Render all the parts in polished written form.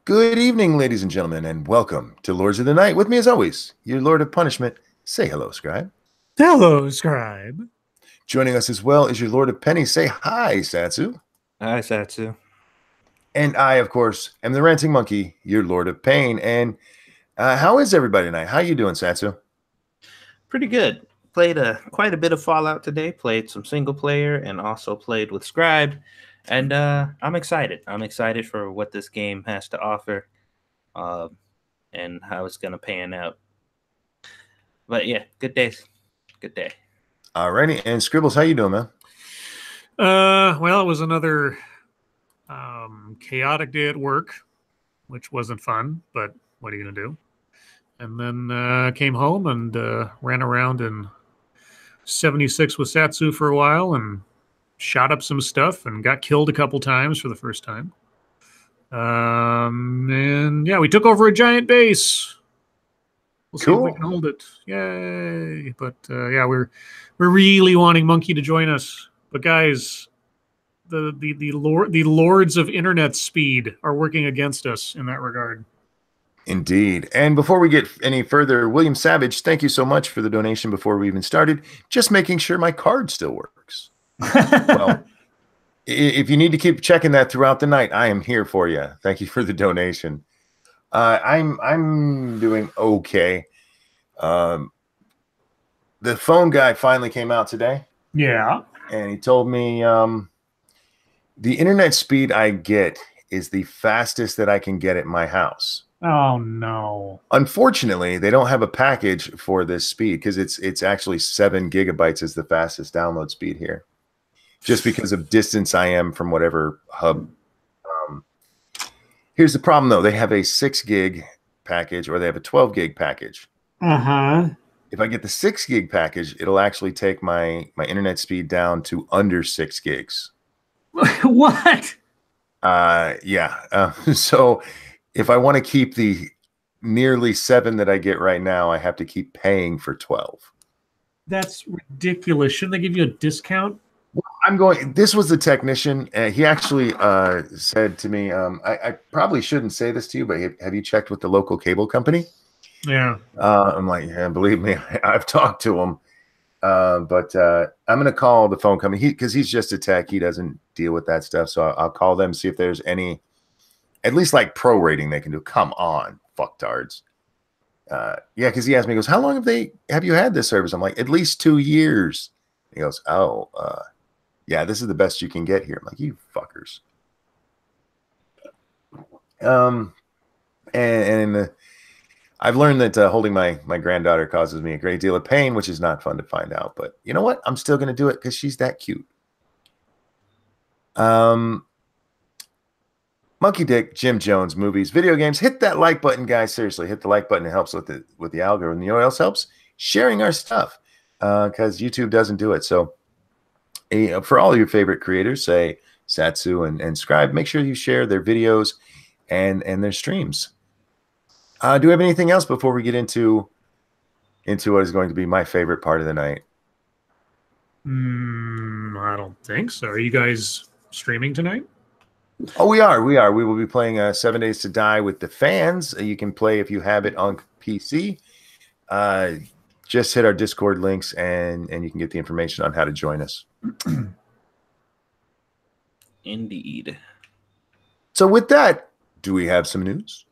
Good evening, ladies and gentlemen, and welcome to Lords of the Night. With me, as always, your Lord of Punishment. Say hello, Scribe. Hello, Scribe. Joining us as well is your Lord of Penny. Say hi, Satsu. Hi, Satsu. And I, of course, am the Ranting Monkey, your Lord of Pain. And how is everybody tonight? How you doing, Satsu? Pretty good. Played quite a bit of Fallout today. Played some single player and also played with Scribe. And I'm excited. I'm excited for what this game has to offer and how it's going to pan out. But yeah, good day. Good day. Alrighty. And Scribbles, how you doing, man? Well, it was another chaotic day at work, which wasn't fun, but what are you going to do? And then came home and ran around in 76 with Satsu for a while and shot up some stuff and got killed a couple times for the first time. And yeah, we took over a giant base. We'll see if we can hold it. Yay. But yeah, we're really wanting Monkey to join us. But guys, the lords of internet speed are working against us in that regard. Indeed. And before we get any further, William Savage, thank you so much for the donation before we even started. Just making sure my card still works. Well, if you need to keep checking that throughout the night, I am here for you. Thank you for the donation. I'm doing okay. The phone guy finally came out today. Yeah. And he told me the internet speed I get is the fastest that I can get at my house. Oh no. Unfortunately, they don't have a package for this speed because it's actually 7 gigabytes is the fastest download speed here. Just because of distance I am from whatever hub. Here's the problem though. They have a 6 gig package or they have a 12 gig package. Uh-huh. If I get the 6 gig package, it'll actually take my internet speed down to under 6 gigs. What? Yeah. So if I want to keep the nearly 7 that I get right now, I have to keep paying for 12. That's ridiculous. Shouldn't they give you a discount? Well, this was the technician. He actually said to me, I probably shouldn't say this to you, but have you checked with the local cable company? Yeah. I'm like, yeah, believe me, I've talked to him. But I'm going to call the phone company because he's just a tech. He doesn't deal with that stuff. So I'll call them, see if there's any, at least like pro rating they can do. Come on, fucktards. Yeah, because he asked me, he goes, how long have you had this service? I'm like, at least 2 years. He goes, oh, yeah, this is the best you can get here. I'm like, you fuckers. And I've learned that holding my granddaughter causes me a great deal of pain, which is not fun to find out. But you know what? I'm still going to do it because she's that cute. Monkey Dick, Jim Jones, movies, video games. Hit that like button, guys. Seriously, hit the like button. It helps with the algorithm. You know what else helps? Sharing our stuff because YouTube doesn't do it. So for all your favorite creators, say Satsu and Scribe, make sure you share their videos and their streams. Do we have anything else before we get into what is going to be my favorite part of the night? I don't think so. Are you guys streaming tonight? Oh, we are. We will be playing 7 Days to Die with the fans. You can play if you have it on PC. Just hit our Discord links and you can get the information on how to join us. Indeed. So with that, do we have some news?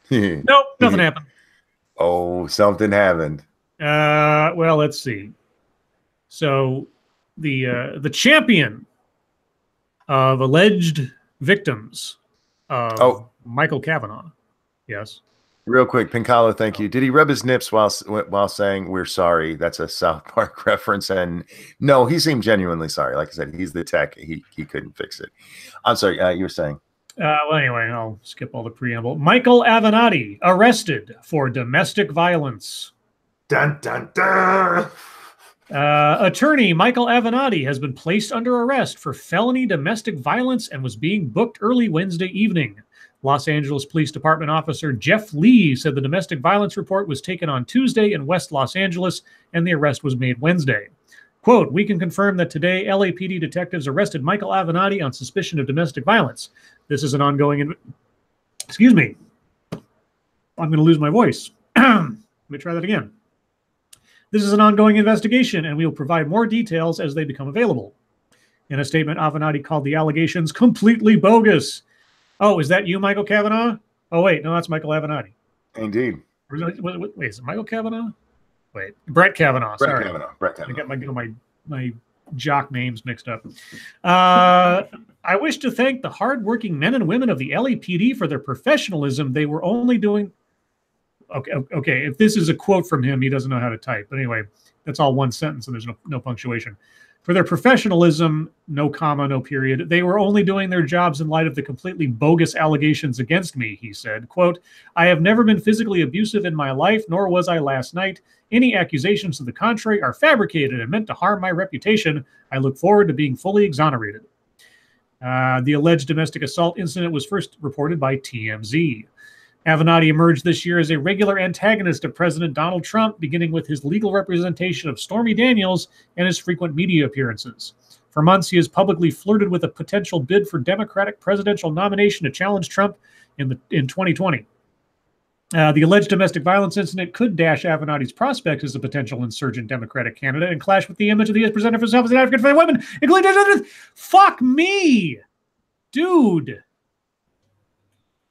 Nope, nothing happened. Oh, something happened. Well, let's see. So the champion of alleged victims of Michael Kavanaugh. Yes. Real quick, Pincalo, thank you. Did he rub his nips while saying we're sorry? That's a South Park reference. And no, he seemed genuinely sorry. Like I said, he's the tech. He couldn't fix it. I'm sorry. You were saying. Well, anyway, I'll skip all the preamble. Michael Avenatti arrested for domestic violence. Dun, dun, dun. Attorney Michael Avenatti has been placed under arrest for felony domestic violence and was being booked early Wednesday evening. Los Angeles Police Department officer Jeff Lee said the domestic violence report was taken on Tuesday in West Los Angeles and the arrest was made Wednesday. Quote, we can confirm that today LAPD detectives arrested Michael Avenatti on suspicion of domestic violence. This is an ongoing Excuse me. I'm going to lose my voice. Let me try that again. This is an ongoing investigation, and we will provide more details as they become available. In a statement, Avenatti called the allegations completely bogus. Oh, is that you, Michael Kavanaugh? Oh, wait, no, that's Michael Avenatti. Indeed. Wait, is it Michael Kavanaugh? Wait, Brett Kavanaugh. Brett Kavanaugh. I got my jock names mixed up. I wish to thank the hardworking men and women of the LAPD for their professionalism. They were only doing... Okay. If this is a quote from him, he doesn't know how to type. But anyway, that's all one sentence, and there's no punctuation. For their professionalism, no comma, no period. They were only doing their jobs in light of the completely bogus allegations against me, he said. Quote, I have never been physically abusive in my life, nor was I last night. Any accusations to the contrary are fabricated and meant to harm my reputation. I look forward to being fully exonerated. The alleged domestic assault incident was first reported by TMZ. Avenatti emerged this year as a regular antagonist of President Donald Trump, beginning with his legal representation of Stormy Daniels and his frequent media appearances. For months, he has publicly flirted with a potential bid for Democratic presidential nomination to challenge Trump in 2020. The alleged domestic violence incident could dash Avenatti's prospects as a potential insurgent Democratic candidate and clash with the image that he has presented for himself as an advocate for women, including... Fuck me! Dude!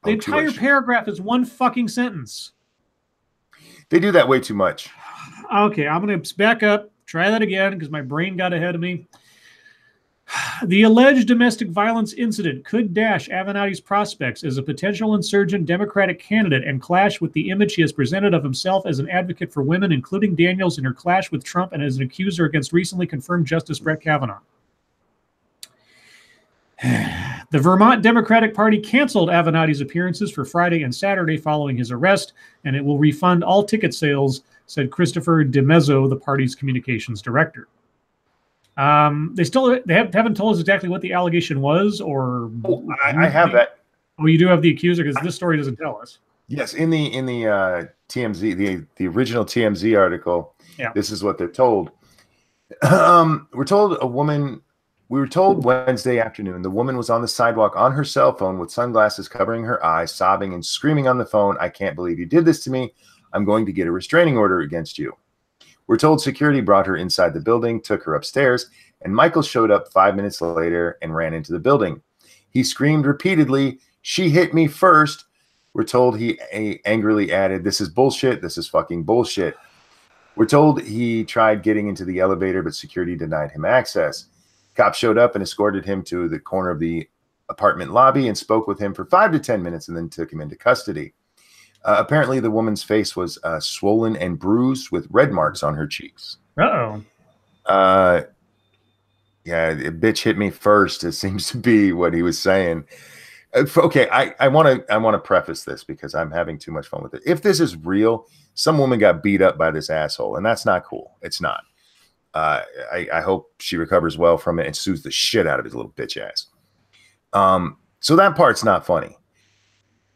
The entire paragraph is one fucking sentence. They do that way too much. Okay, I'm going to back up, try that again, because my brain got ahead of me. The alleged domestic violence incident could dash Avenatti's prospects as a potential insurgent Democratic candidate and clash with the image he has presented of himself as an advocate for women, including Daniels in her clash with Trump and as an accuser against recently confirmed Justice Brett Kavanaugh. The Vermont Democratic Party canceled Avenatti's appearances for Friday and Saturday following his arrest, and it will refund all ticket sales, said Christopher DeMezzo, the party's communications director. They haven't told us exactly what the allegation was, or... I have that. Oh, you do have the accuser, because this story doesn't tell us. Yes, in the TMZ, the original TMZ article, This is what they're told. We were told Wednesday afternoon the woman was on the sidewalk on her cell phone with sunglasses covering her eyes, sobbing and screaming on the phone, I can't believe you did this to me. I'm going to get a restraining order against you. We're told security brought her inside the building, took her upstairs, and Michael showed up 5 minutes later and ran into the building. He screamed repeatedly, she hit me first. We're told he angrily added, this is bullshit. This is fucking bullshit. We're told he tried getting into the elevator, but security denied him access. Cops showed up and escorted him to the corner of the apartment lobby and spoke with him for 5 to 10 minutes and then took him into custody. Apparently, the woman's face was swollen and bruised with red marks on her cheeks. Uh-oh. Yeah, bitch hit me first. It seems to be what he was saying. Okay, I want to preface this because I'm having too much fun with it. If this is real, some woman got beat up by this asshole, and that's not cool. It's not. I hope she recovers well from it and sues the shit out of his little bitch ass. So that part's not funny.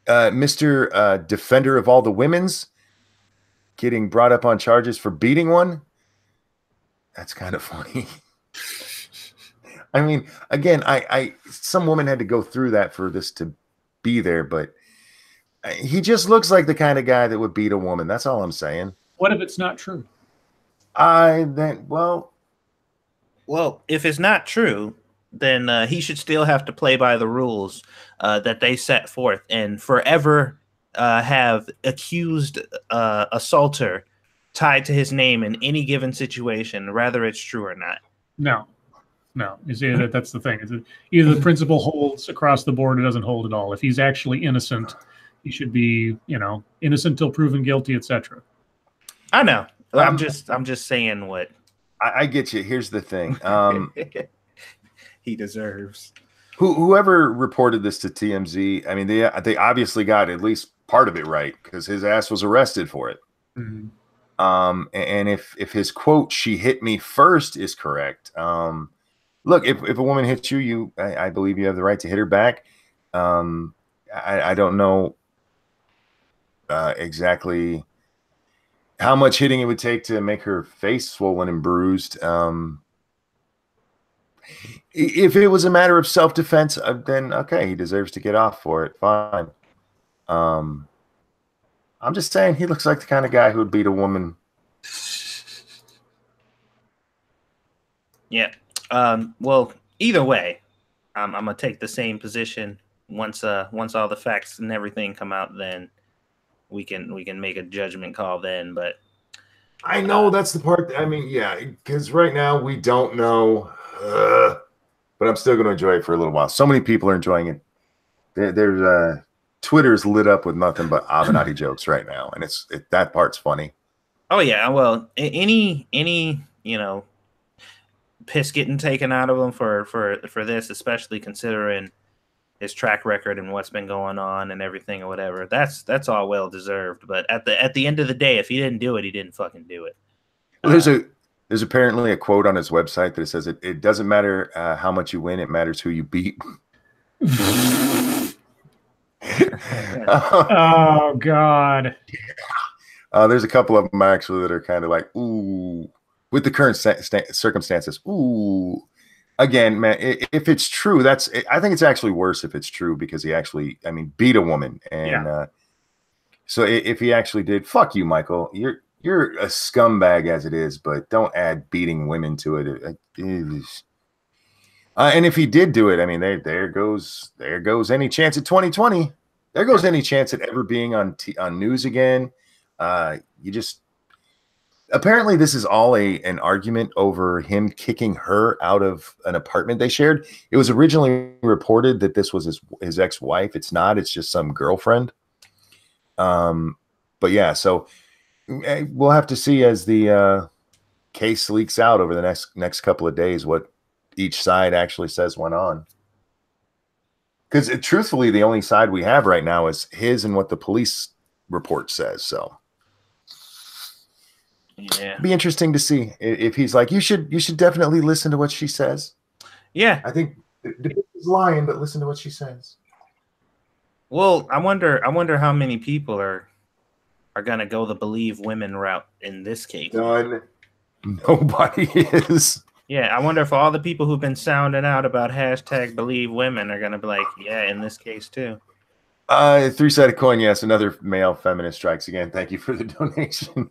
Mr. Defender of all the women's getting brought up on charges for beating one. That's kind of funny. I mean, again, some woman had to go through that for this to be there, but he just looks like the kind of guy that would beat a woman. That's all I'm saying. What if it's not true? Well, if it's not true, then he should still have to play by the rules that they set forth and forever have accused assaulter tied to his name in any given situation, whether it's true or not. No. You see, that's the thing. Either the principle holds across the board or doesn't hold at all. If he's actually innocent, he should be, innocent till proven guilty, etc. I know. I'm just saying what I get you. Here's the thing. He deserves. Whoever reported this to TMZ, I mean, they obviously got at least part of it right because his ass was arrested for it. Mm-hmm. And if his quote, she hit me first, is correct. Look, if a woman hits you, I believe you have the right to hit her back. I don't know exactly how much hitting it would take to make her face swollen and bruised. If it was a matter of self-defense, then okay, he deserves to get off for it. Fine. I'm just saying he looks like the kind of guy who would beat a woman. Yeah. Well, either way, I'm gonna take the same position. Once all the facts and everything come out, then we can make a judgment call then. But I know that's the part. I mean, yeah, because right now we don't know. But I'm still going to enjoy it for a little while. So many people are enjoying it. There's Twitter's lit up with nothing but Avenatti jokes right now, and that part's funny. Oh yeah, well, any piss getting taken out of him for this, especially considering his track record and what's been going on and everything or whatever. That's all well deserved. But at the end of the day, if he didn't do it, he didn't fucking do it. Well, there's apparently a quote on his website that says it doesn't matter how much you win, it matters who you beat. Oh God. There's a couple of them actually that are kind of like, ooh, with the current circumstances. Ooh, again, man, if it's true, I think it's actually worse if it's true because he actually, I mean, beat a woman. And so if he actually did, fuck you, Michael. You're a scumbag as it is, but don't add beating women to it. And if he did do it, I mean, there goes any chance at 2020. There goes any chance at ever being on news again. Apparently this is all an argument over him kicking her out of an apartment they shared. It was originally reported that this was his ex-wife. It's not. It's just some girlfriend. But yeah, so we'll have to see as the case leaks out over the next couple of days what each side actually says went on. Because truthfully, the only side we have right now is his and what the police report says. So yeah, it'd be interesting to see if he's like, you should definitely listen to what she says. Yeah, I think he's lying, but listen to what she says. Well, I wonder how many people are gonna go the believe women route in this case. None. Nobody is. Yeah, I wonder if all the people who've been sounding out about hashtag believe women are gonna be like, yeah, in this case too. Three-sided coin, yes. Another male feminist strikes again. Thank you for the donation.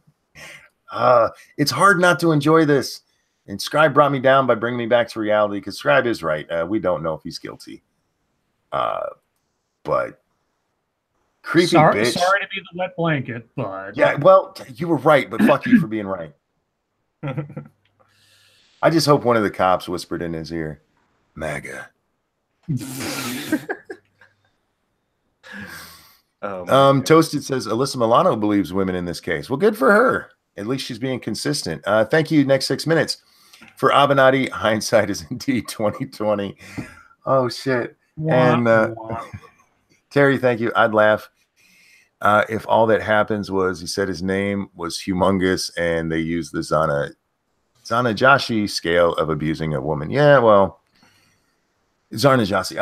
It's hard not to enjoy this. And Scribe brought me down by bringing me back to reality because Scribe is right. We don't know if he's guilty. But creepy bitch. Sorry to be the wet blanket, but yeah, well, you were right, but fuck you for being right. I just hope one of the cops whispered in his ear, MAGA. Toasted says Alyssa Milano believes women in this case. Well, good for her. At least she's being consistent. Thank you. Next 6 minutes for Avenatti. Hindsight is indeed 2020. Oh shit. And Terry, thank you. I'd laugh if all that happens was he said his name was humongous and they used the Zana-Joshi scale of abusing a woman. Yeah, well, Zana-Joshi.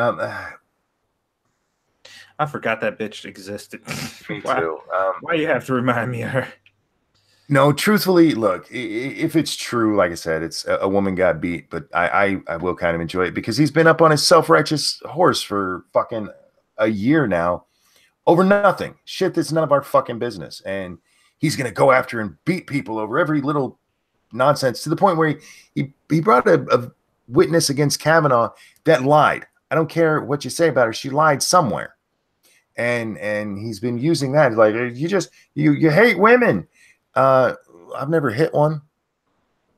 I forgot that bitch existed. Me too. Why you have to remind me of her? No, truthfully, look, if it's true, like I said, it's a woman got beat, but I will kind of enjoy it because he's been up on his self-righteous horse for fucking a year now over nothing. Shit that's none of our fucking business. And he's going to go after and beat people over every little nonsense to the point where he brought a witness against Kavanaugh that lied. I don't care what you say about her. She lied somewhere. And he's been using that. Like, you hate women. I've never hit one,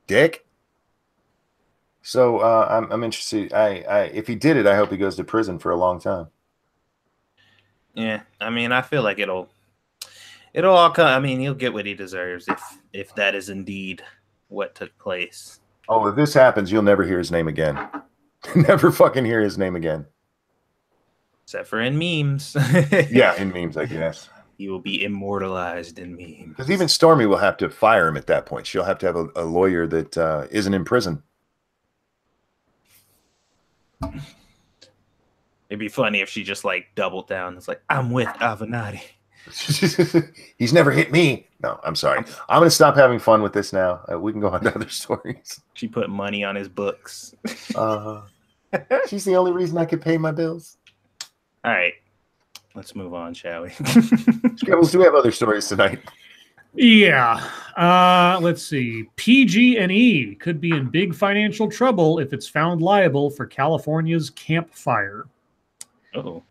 dick. So I'm interested. If he did it, I hope he goes to prison for a long time. Yeah, I mean, I feel like it'll all come. I mean, he'll get what he deserves if that is indeed what took place. Oh, if this happens, you'll never hear his name again. Never fucking hear his name again. Except for in memes. Yeah, in memes, I guess. He will be immortalized in memes. Because even Stormy will have to fire him at that point. She'll have to have a lawyer that isn't in prison. It'd be funny if she just like doubled down. It's like, I'm with Avenatti. He's never hit me. No, I'm sorry. I'm going to stop having fun with this now. We can go on to other stories. She put money on his books. She's the only reason I could pay my bills. All right. Let's move on, shall we? Scribbles, do we have other stories tonight? Yeah. Let's see. PG&E could be in big financial trouble if it's found liable for California's Camp Fire. Oh.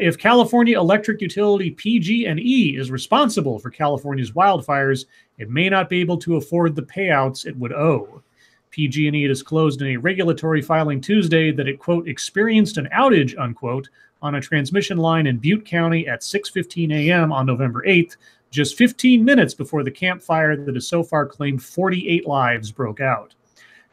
If California electric utility PG&E is responsible for California's wildfires, it may not be able to afford the payouts it would owe. PG&E disclosed in a regulatory filing Tuesday that it, quote, experienced an outage, unquote, on a transmission line in Butte County at 6:15 a.m. on November 8th, just 15 minutes before the Camp Fire that has so far claimed 48 lives broke out.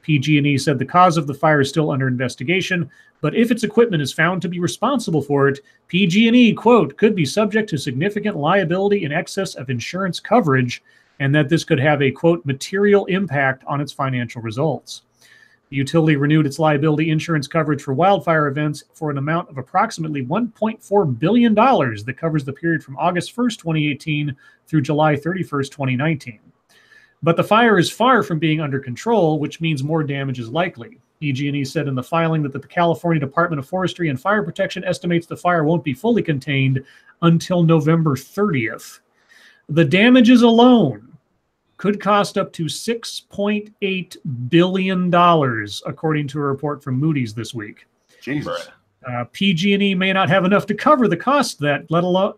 PG&E said the cause of the fire is still under investigation, but if its equipment is found to be responsible for it, PG&E, quote, could be subject to significant liability in excess of insurance coverage, and that this could have a, quote, material impact on its financial results. The utility renewed its liability insurance coverage for wildfire events for an amount of approximately $1.4 billion that covers the period from August 1st, 2018 through July 31st, 2019. But the fire is far from being under control, which means more damage is likely. PG&E said in the filing that the California Department of Forestry and Fire Protection estimates the fire won't be fully contained until November 30th. The damages alone could cost up to $6.8 billion, according to a report from Moody's this week. Jesus. PG&E may not have enough to cover the cost that, let alone,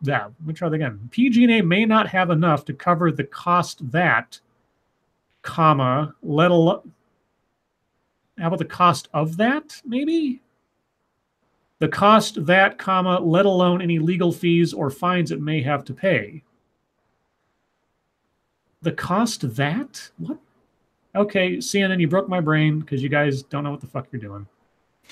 let me try that again. PG&E may not have enough to cover the cost that, comma, let alone, how about the cost of that, maybe? The cost that, comma, let alone any legal fees or fines it may have to pay. The cost that? What? Okay, CNN, you broke my brain because you guys don't know what the fuck you're doing.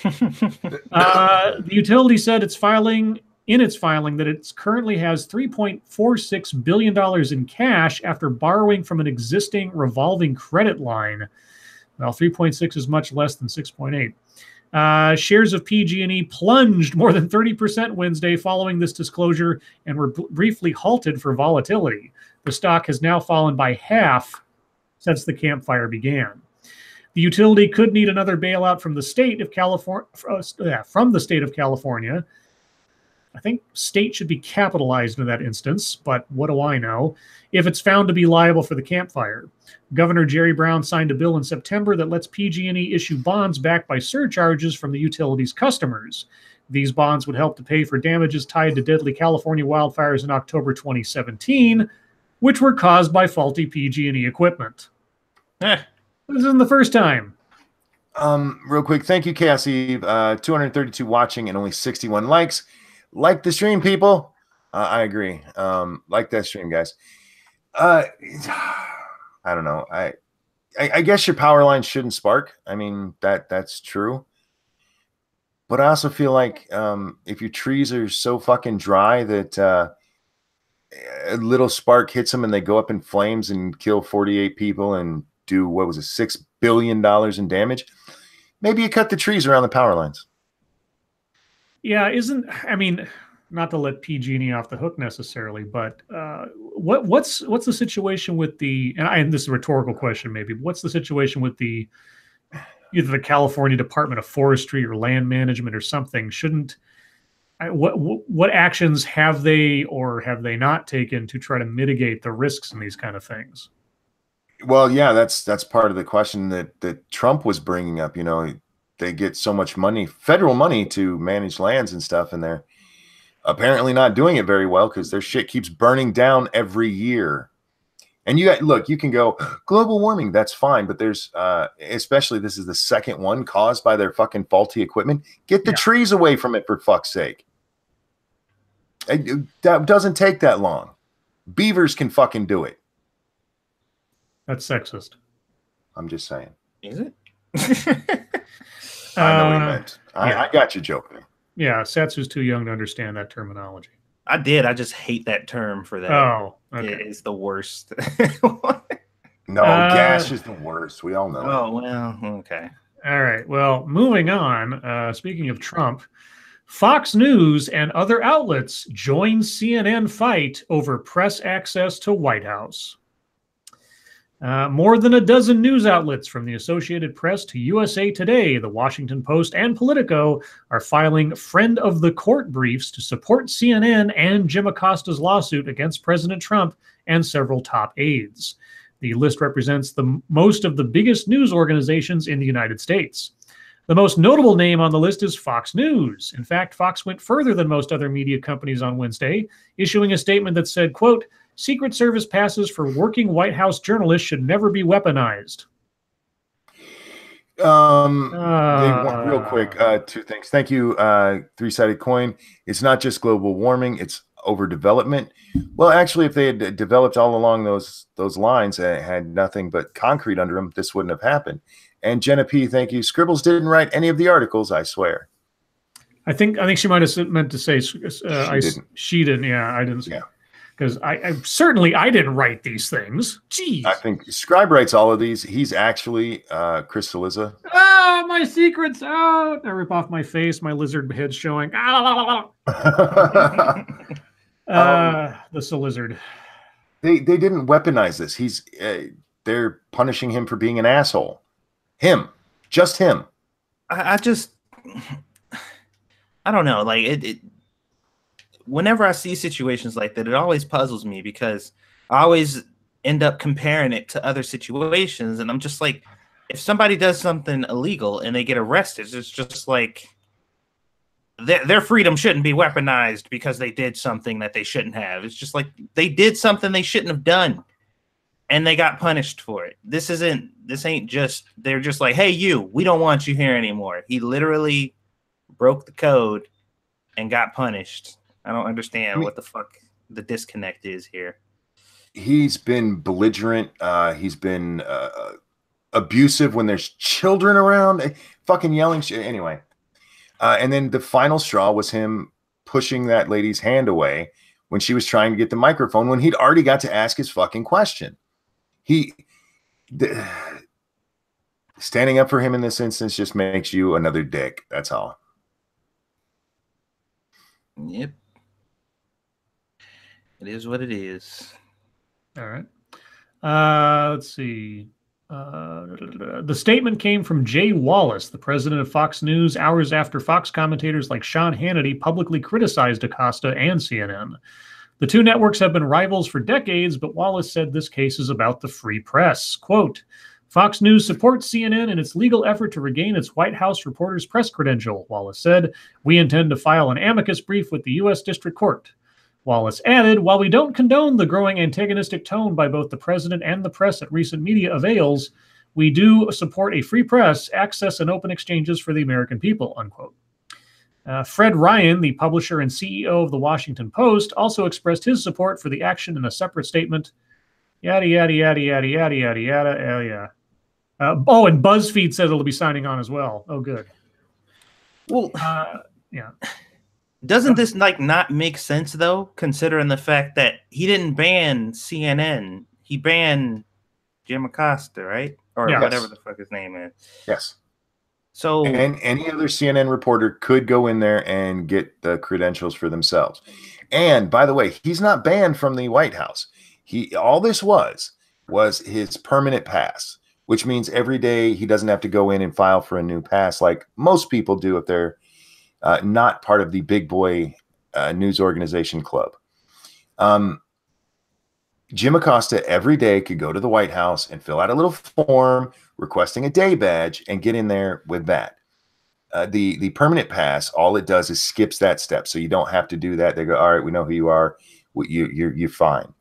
The utility said its filing that it currently has $3.46 billion in cash after borrowing from an existing revolving credit line. Well, 3.6 is much less than 6.8. Shares of PG&E plunged more than 30% Wednesday following this disclosure and were briefly halted for volatility. The stock has now fallen by half since the Camp Fire began. The utility could need another bailout from the state of California. I think state should be capitalized in that instance, but what do I know? If it's found to be liable for the Camp Fire. Governor Jerry Brown signed a bill in September that lets PG&E issue bonds backed by surcharges from the utility's customers. These bonds would help to pay for damages tied to deadly California wildfires in October 2017, which were caused by faulty PG&E equipment. This isn't the first time. Real quick, thank you, Cassie. 232 watching and only 61 likes. Like the stream, people. I agree. Like that stream, guys. I don't know. I guess your power line shouldn't spark. I mean, that's true. But I also feel like if your trees are so fucking dry that a little spark hits them and they go up in flames and kill 48 people and do, what was it, $6 billion in damage, maybe you cut the trees around the power lines. Yeah, I mean, not to let PG&E off the hook necessarily, but what's the situation with and this is a rhetorical question maybe, but what's the situation with either the California Department of Forestry or Land Management or something? What actions have they or have they not taken to try to mitigate the risks in these kind of things? Well, yeah, that's part of the question that Trump was bringing up. You know, they get so much money, federal money, to manage lands and stuff, and they're apparently not doing it very well because their shit keeps burning down every year. And you can go global warming, that's fine, but there's especially this is the second one caused by their fucking faulty equipment. Get the trees away from it, for fuck's sake. That doesn't take that long. Beavers can fucking do it. That's sexist. I'm just saying. Is it? I know what you meant. I got you joking. Yeah, Satsu's too young to understand that terminology. I did. I just hate that term for that. Oh, okay. It's the worst. No, gas is the worst. We all know. Oh, well, okay. All right. Well, moving on. Speaking of Trump, Fox News and other outlets join CNN fight over press access to White House. More than a dozen news outlets, from the Associated Press to USA Today, the Washington Post, and Politico, are filing friend of the court briefs to support CNN and Jim Acosta's lawsuit against President Trump and several top aides. The list represents most of the biggest news organizations in the United States. The most notable name on the list is Fox News. In fact, Fox went further than most other media companies on Wednesday, issuing a statement that said, quote, "Secret Service passes for working White House journalists should never be weaponized." Real quick, two things. Thank you, Three-Sided Coin. It's not just global warming, it's overdevelopment. Well, actually, if they had developed all along those lines and had nothing but concrete under them, this wouldn't have happened. And Jenna P, thank you. Scribbles didn't write any of the articles, I swear. I think she might have meant to say she didn't. Yeah, I didn't. Yeah. Because I certainly didn't write these things. Jeez. I think Scribe writes all of these. He's actually Chris Saliza. Ah, my secret's out. I rip off my face. My lizard head's showing. The Salizard. They didn't weaponize this. They're punishing him for being an asshole. Just him. I don't know. Like it. Whenever I see situations like that, it always puzzles me because I always end up comparing it to other situations, and I'm just like, if somebody does something illegal and they get arrested, it's just like their freedom shouldn't be weaponized because they did something that they shouldn't have. It's just like they did something they shouldn't have done, and they got punished for it. This ain't just, they're just like, hey, we don't want you here anymore. He literally broke the code and got punished. I don't understand what the fuck the disconnect is here. He's been belligerent. He's been abusive when there's children around, fucking yelling shit. Anyway. And then the final straw was him pushing that lady's hand away when she was trying to get the microphone when he'd already got to ask his fucking question. Standing up for him in this instance just makes you another dick. That's all. Yep. It is what it is. All right. Let's see. The statement came from Jay Wallace, the president of Fox News, hours after Fox commentators like Sean Hannity publicly criticized Acosta and CNN. The two networks have been rivals for decades, but Wallace said this case is about the free press. Quote, "Fox News supports CNN in its legal effort to regain its White House reporter's press credential," Wallace said. "We intend to file an amicus brief with the U.S. District Court." Wallace added, "While we don't condone the growing antagonistic tone by both the president and the press at recent media avails, we do support a free press, access, and open exchanges for the American people," unquote. Fred Ryan, the publisher and CEO of the Washington Post, also expressed his support for the action in a separate statement. Yada, yada, yada, yada, yada, yada, yada, yeah. And BuzzFeed says it'll be signing on as well. Oh, good. Well, yeah. Doesn't this not make sense though, considering the fact that he didn't ban CNN, he banned Jim Acosta, right? Or whatever the fuck his name is. Yes. So, and any other CNN reporter could go in there and get the credentials for themselves. And by the way, he's not banned from the White House. All this was his permanent pass, which means every day he doesn't have to go in and file for a new pass like most people do if they're not part of the big boy news organization club. Jim Acosta every day could go to the White House and fill out a little form requesting a day badge and get in there with that. The permanent pass, all it does is skips that step. So you don't have to do that. They go, all right, we know who you are. You're fine.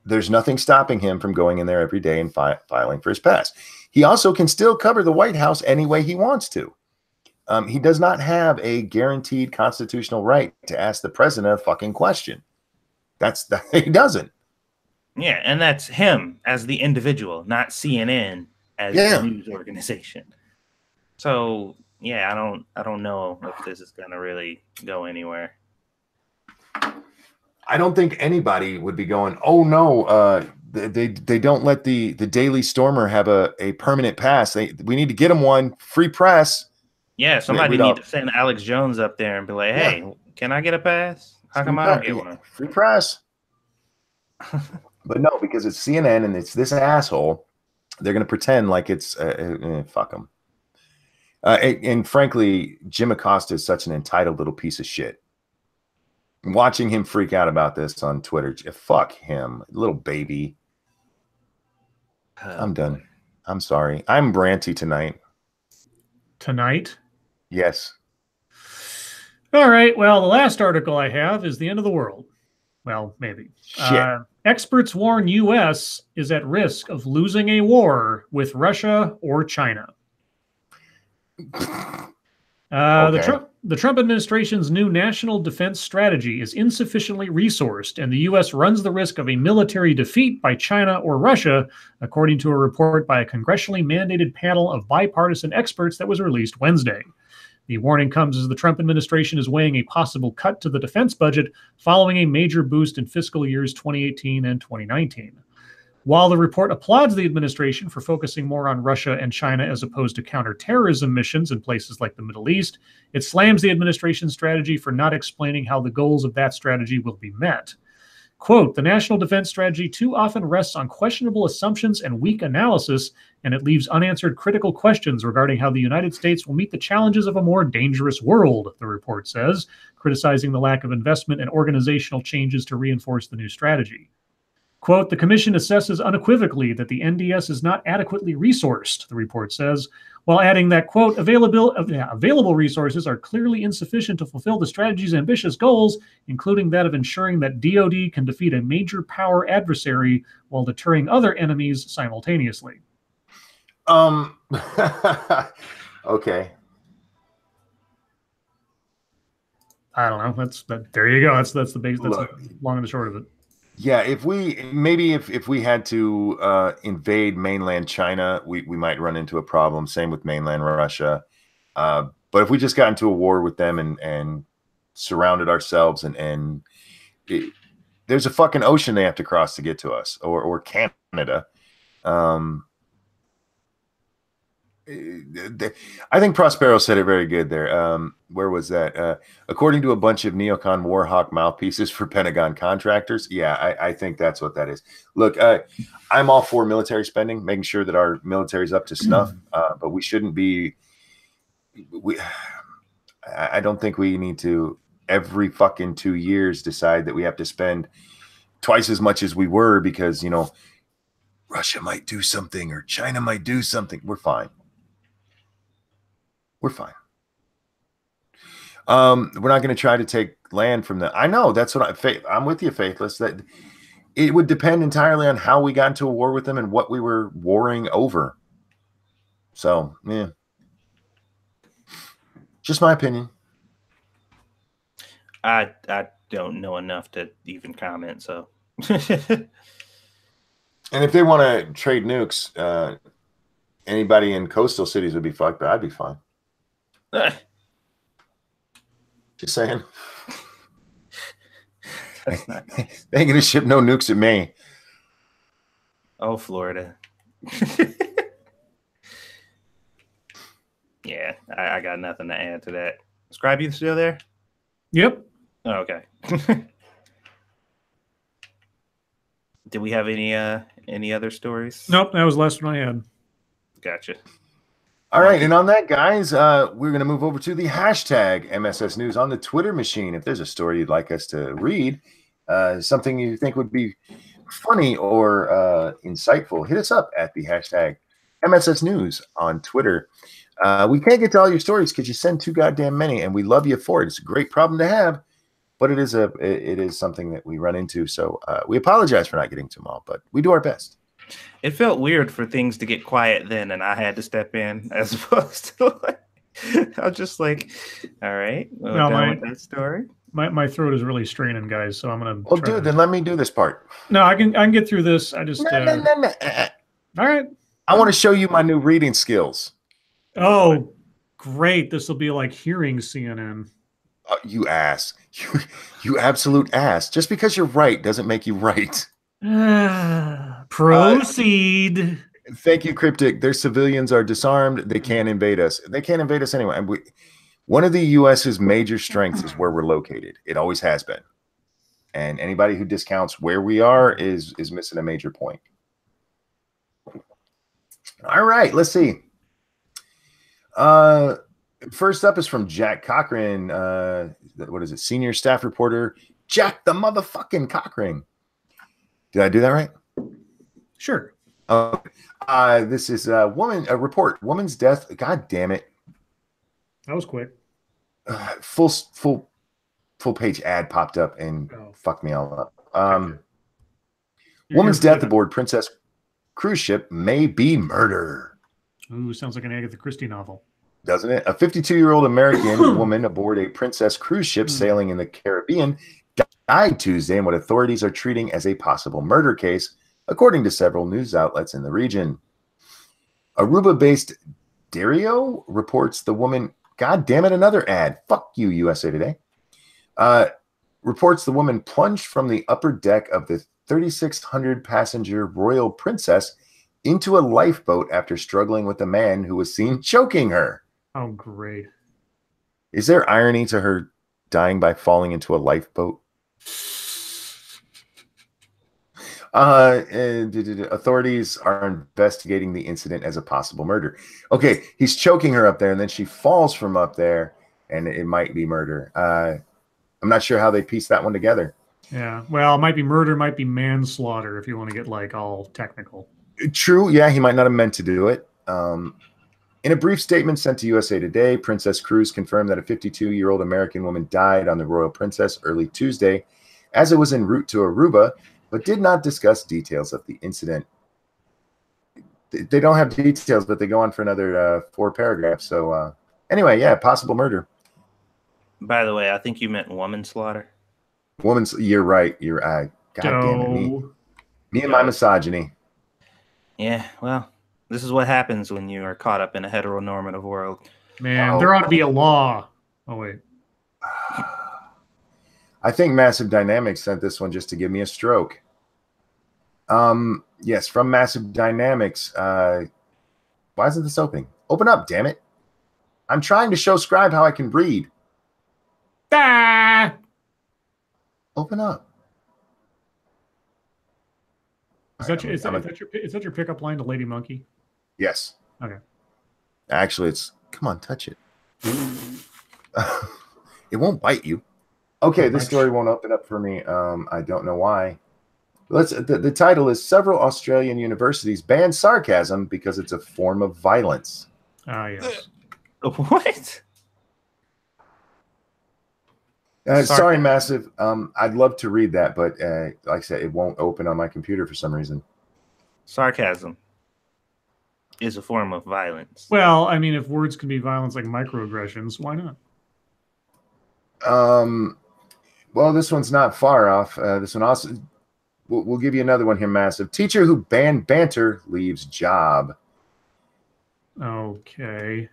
There's nothing stopping him from going in there every day and filing for his pass. He also can still cover the White House any way he wants to. He does not have a guaranteed constitutional right to ask the president a fucking question. He doesn't. Yeah, and that's him as the individual, not CNN as the news organization. So yeah, I don't know if this is gonna really go anywhere. I don't think anybody would be going, oh no, they don't let the Daily Stormer have a permanent pass. We need to get him one. Free press. Yeah, somebody need to send Alex Jones up there and be like, hey, can I get a pass? How come I don't get one? Free press. But no, because it's CNN and it's this asshole, they're going to pretend like it's fuck them. And frankly, Jim Acosta is such an entitled little piece of shit. Watching him freak out about this on Twitter, fuck him, little baby. I'm done. I'm sorry. I'm ranty tonight. Tonight? Yes. All right. Well, the last article I have is the end of the world. Well, maybe. Shit. Experts warn U.S. is at risk of losing a war with Russia or China. Okay. The Trump administration's new national defense strategy is insufficiently resourced, and the U.S. runs the risk of a military defeat by China or Russia, according to a report by a congressionally mandated panel of bipartisan experts that was released Wednesday. The warning comes as the Trump administration is weighing a possible cut to the defense budget following a major boost in fiscal years 2018 and 2019. While the report applauds the administration for focusing more on Russia and China as opposed to counterterrorism missions in places like the Middle East, it slams the administration's strategy for not explaining how the goals of that strategy will be met. Quote, the national defense strategy too often rests on questionable assumptions and weak analysis, and it leaves unanswered critical questions regarding how the United States will meet the challenges of a more dangerous world, the report says, criticizing the lack of investment and organizational changes to reinforce the new strategy. Quote, the commission assesses unequivocally that the NDS is not adequately resourced, the report says, while adding that, quote, available resources are clearly insufficient to fulfill the strategy's ambitious goals, including that of ensuring that DoD can defeat a major power adversary while deterring other enemies simultaneously. Okay. I don't know. There you go. That's the base. That's long and the short of it. Yeah, if we had to invade mainland China, we might run into a problem. Same with mainland Russia. But if we just got into a war with them and surrounded ourselves there's a fucking ocean they have to cross to get to us, or Canada. I think Prospero said it very good there. Where was that? According to a bunch of neocon warhawk mouthpieces for Pentagon contractors. Yeah, I think that's what that is. Look, I'm all for military spending, making sure that our military is up to snuff, but we shouldn't be. I don't think we need to every fucking 2 years decide that we have to spend twice as much as we were because, Russia might do something or China might do something. We're fine. We're fine. We're not going to try to take land from them. I know that's what I'm with you, Faithless. That it would depend entirely on how we got into a war with them and what we were warring over. So, yeah, just my opinion. I don't know enough to even comment. So, and if they want to trade nukes, anybody in coastal cities would be fucked, but I'd be fine. Just saying. That's not nice. They ain't gonna ship no nukes at me. Oh, Florida. Yeah, I got nothing to add to that. Scribe, you still there? Yep. Oh, okay. Did we have any other stories? Nope, that was the last one I had. Gotcha. All right, and on that, guys, we're going to move over to the hashtag MSS News on the Twitter machine. If there's a story you'd like us to read, something you think would be funny or insightful, hit us up at the hashtag MSS News on Twitter. We can't get to all your stories because you send too goddamn many, and we love you for it. It's a great problem to have, but it is something that we run into. So we apologize for not getting to them all, but we do our best. It felt weird for things to get quiet then, and I had to step in as opposed to I was just like, all right, well, done with that story. My throat is really straining, guys. So I'm gonna. Well, dude, then let me do this part. No, I can get through this. I just. No. All right. I want to show you my new reading skills. Oh, great! This will be like hearing CNN. You ass. You absolute ass. Just because you're right doesn't make you right. Proceed. Thank you, Cryptic. Their civilians are disarmed. They can't invade us. They can't invade us anyway. And one of the U.S.'s major strengths is where we're located. It always has been. And anybody who discounts where we are is missing a major point. All right, let's see. First up is from Jack Cochran. What is it? Senior staff reporter Jack the motherfucking Cochran. Did I do that right? Sure. This is a report. Woman's death. God damn it. That was quick. Full page ad popped up and fucked me all up. Gotcha. Woman's death aboard Princess cruise ship may be murder. Ooh, sounds like an Agatha Christie novel. Doesn't it? A 52-year-old American woman aboard a Princess cruise ship sailing in the Caribbean died Tuesday in what authorities are treating as a possible murder case, according to several news outlets in the region. Aruba-based Dario reports the woman... God damn it, another ad. Fuck you, USA Today. Reports the woman plunged from the upper deck of the 3,600-passenger Royal Princess into a lifeboat after struggling with a man who was seen choking her. Oh, great. Is there irony to her dying by falling into a lifeboat? Authorities are investigating the incident as a possible murder. Okay, he's choking her up there, and then she falls from up there, and it might be murder. I'm not sure how they piece that one together. Yeah, well, it might be murder, might be manslaughter if you want to get like all technical. True, yeah, he might not have meant to do it. In a brief statement sent to USA Today, Princess Cruise confirmed that a 52-year-old American woman died on the Royal Princess early Tuesday as it was en route to Aruba, but did not discuss details of the incident. They don't have details, but they go on for another 4 paragraphs. So anyway, yeah, possible murder. By the way, I think you meant woman slaughter. You're right. You're God damn it. Me and my misogyny. Yeah, well, this is what happens when you are caught up in a heteronormative world. Man, there ought to be a law. Oh, wait. I think Massive Dynamics sent this one just to give me a stroke. Yes, from Massive Dynamics. Why isn't this opening? Open up, damn it. I'm trying to show Scribe how I can breed. Ah! Open up. Is that your pickup line to Lady Monkey? Yes. Okay. Actually, it's come on, touch it. It won't bite you. Okay, this story won't open up for me. I don't know why. The title is Several Australian Universities Ban Sarcasm Because It's a Form of Violence. Ah, yes. What? Sorry, Massive. I'd love to read that, but like I said, it won't open on my computer for some reason. Sarcasm is a form of violence. Well, I mean, if words can be violence like microaggressions, why not? Well, this one's not far off. This one also... We'll give you another one here, Massive. Teacher who banned banter leaves job. Okay.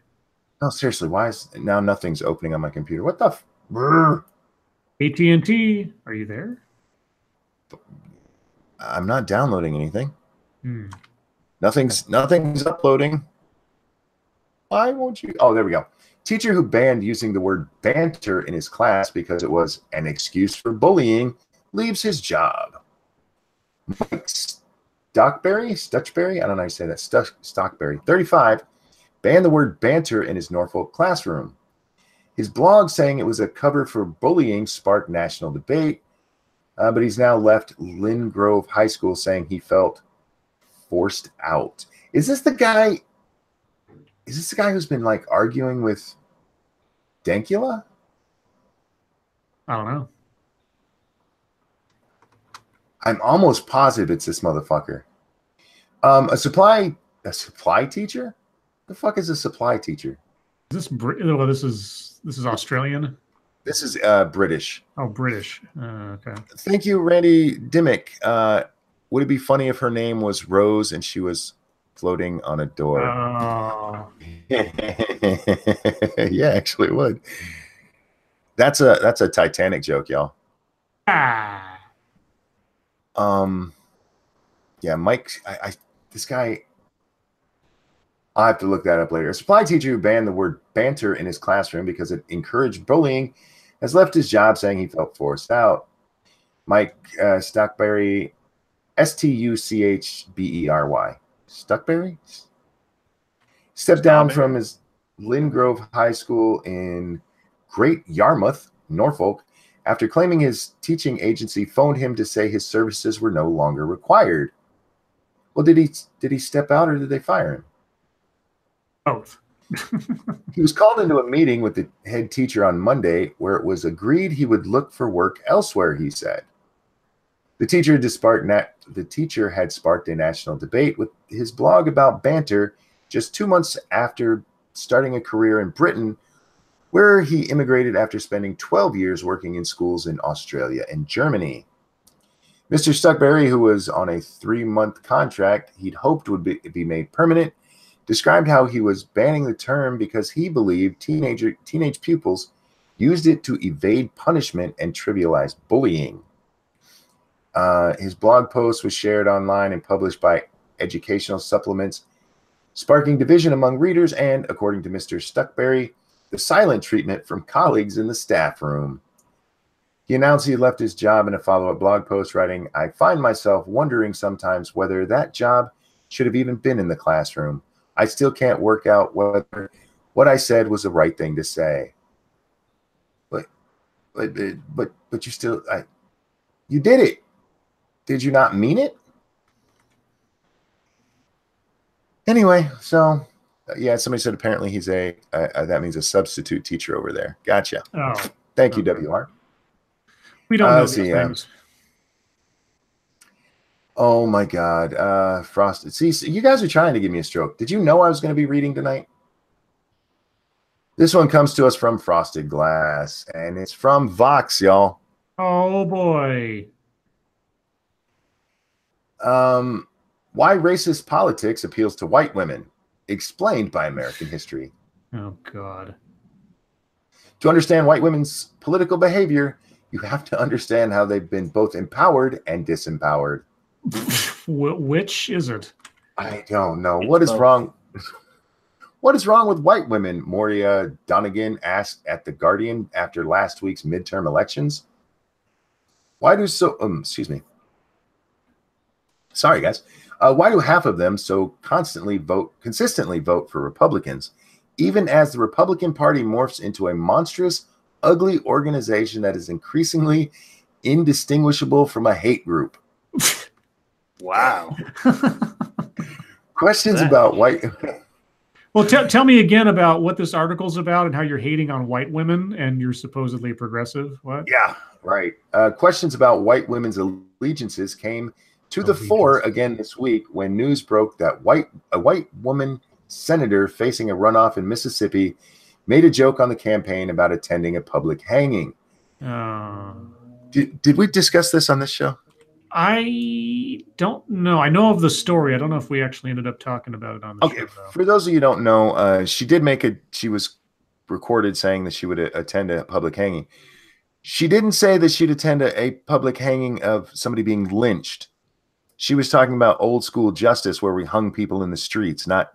No, seriously, why is... Now nothing's opening on my computer. What the... AT&T, are you there? I'm not downloading anything. Nothing's uploading. Why won't you? Oh, there we go. Teacher who banned using the word banter in his class because it was an excuse for bullying leaves his job. Mike Stuchberry, I don't know how you say that. Stockberry, 35, banned the word banter in his Norfolk classroom. His blog saying it was a cover for bullying sparked national debate, but he's now left Lynn Grove High School saying he felt forced out. Is this the guy who's been like arguing with Dankula? I don't know. I'm almost positive it's this motherfucker. A supply teacher? The fuck is a supply teacher? Is this is Australian? This is British. Oh, British. Okay. Thank you, Randy Dimmick. Would it be funny if her name was Rose and she was floating on a door? Oh. Yeah, actually it would. That's a Titanic joke, y'all. Yeah, Mike, this guy, I'll have to look that up later. A supply teacher who banned the word banter in his classroom because it encouraged bullying has left his job saying he felt forced out. Mike Stuckberry, Stuchbery, Stuckberry, stepped down from his Lynn Grove High School in Great Yarmouth, Norfolk, after claiming his teaching agency phoned him to say his services were no longer required. Well, did he step out, or did they fire him? Both. He was called into a meeting with the head teacher on Monday, where it was agreed he would look for work elsewhere, he said. The teacher had sparked a national debate with his blog about banter just 2 months after starting a career in Britain, where he immigrated after spending 12 years working in schools in Australia and Germany. Mr. Stuckberry, who was on a 3-month contract he'd hoped would be made permanent, described how he was banning the term because he believed teenage pupils used it to evade punishment and trivialize bullying. His blog post was shared online and published by educational supplements, sparking division among readers and, according to Mr. Stuckberry, the silent treatment from colleagues in the staff room. He announced he left his job in a follow-up blog post, writing, "I find myself wondering sometimes whether that job should have even been in the classroom. I still can't work out whether what I said was the right thing to say." But you still, you did it. Did you not mean it? Anyway, so yeah, somebody said apparently he's that means a substitute teacher over there. Gotcha. Oh, thank you, WR. We don't know these things. Oh my God, Frosted. See, you guys are trying to give me a stroke. Did you know I was going to be reading tonight? This one comes to us from Frosted Glass, and it's from Vox, y'all. Oh boy. Why racist politics appeals to white women, explained by American history. Oh God. To understand white women's political behavior, you have to understand how they've been both empowered and disempowered. Which is it? I don't know. What is wrong? What is wrong with white women? Moria Donegan asked at The Guardian after last week's midterm elections. Why do excuse me. Sorry, guys. Why do half of them so consistently vote for Republicans, even as the Republican Party morphs into a monstrous, ugly organization that is increasingly indistinguishable from a hate group? Wow. Questions about white... Well, tell me again about what this article's about and how you're hating on white women and you're supposedly progressive. What? Yeah, right. Questions about white women's allegiances came to the fore again this week when news broke that a white woman senator facing a runoff in Mississippi made a joke on the campaign about attending a public hanging. Did we discuss this on this show? I don't know. I know of the story. I don't know if we actually ended up talking about it on the show. Though. For those of you who don't know, she was recorded saying that she would attend a public hanging. She didn't say that she'd attend a public hanging of somebody being lynched. She was talking about old school justice where we hung people in the streets, not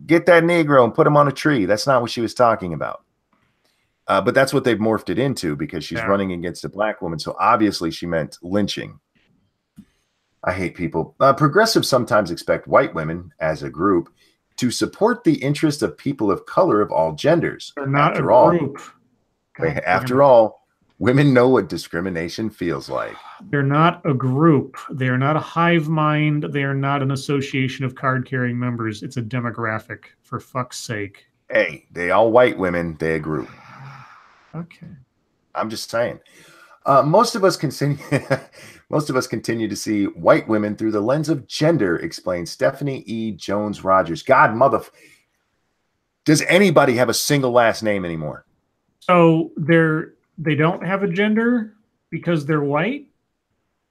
get that Negro and put him on a tree. That's not what she was talking about. But that's what they've morphed it into because she's running against a black woman. So obviously she meant lynching. I hate people. Progressives sometimes expect white women as a group to support the interest of people of color of all genders. They're not a group. After all, women know what discrimination feels like. They're not a group. They are not a hive mind. They are not an association of card-carrying members. It's a demographic, for fuck's sake. Hey, they all white women. They a group. Okay. I'm just saying. Most of us continue to see white women through the lens of gender, explains Stephanie E. Jones Rogers. God, does anybody have a single last name anymore? So they don't have a gender because they're white?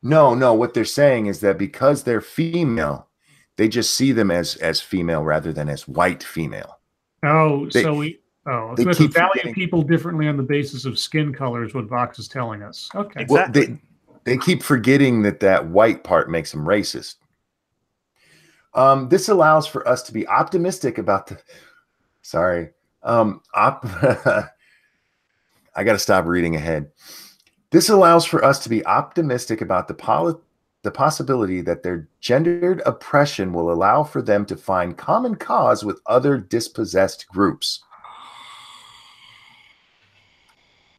No. What they're saying is that because they're female, they just see them as female rather than as white female. So we have to value people differently on the basis of skin color is what Vox is telling us. Okay. Exactly. Well, they keep forgetting that white part makes them racist. This allows for us to be optimistic about the... Sorry. I got to stop reading ahead. This allows for us to be optimistic about the possibility that their gendered oppression will allow for them to find common cause with other dispossessed groups.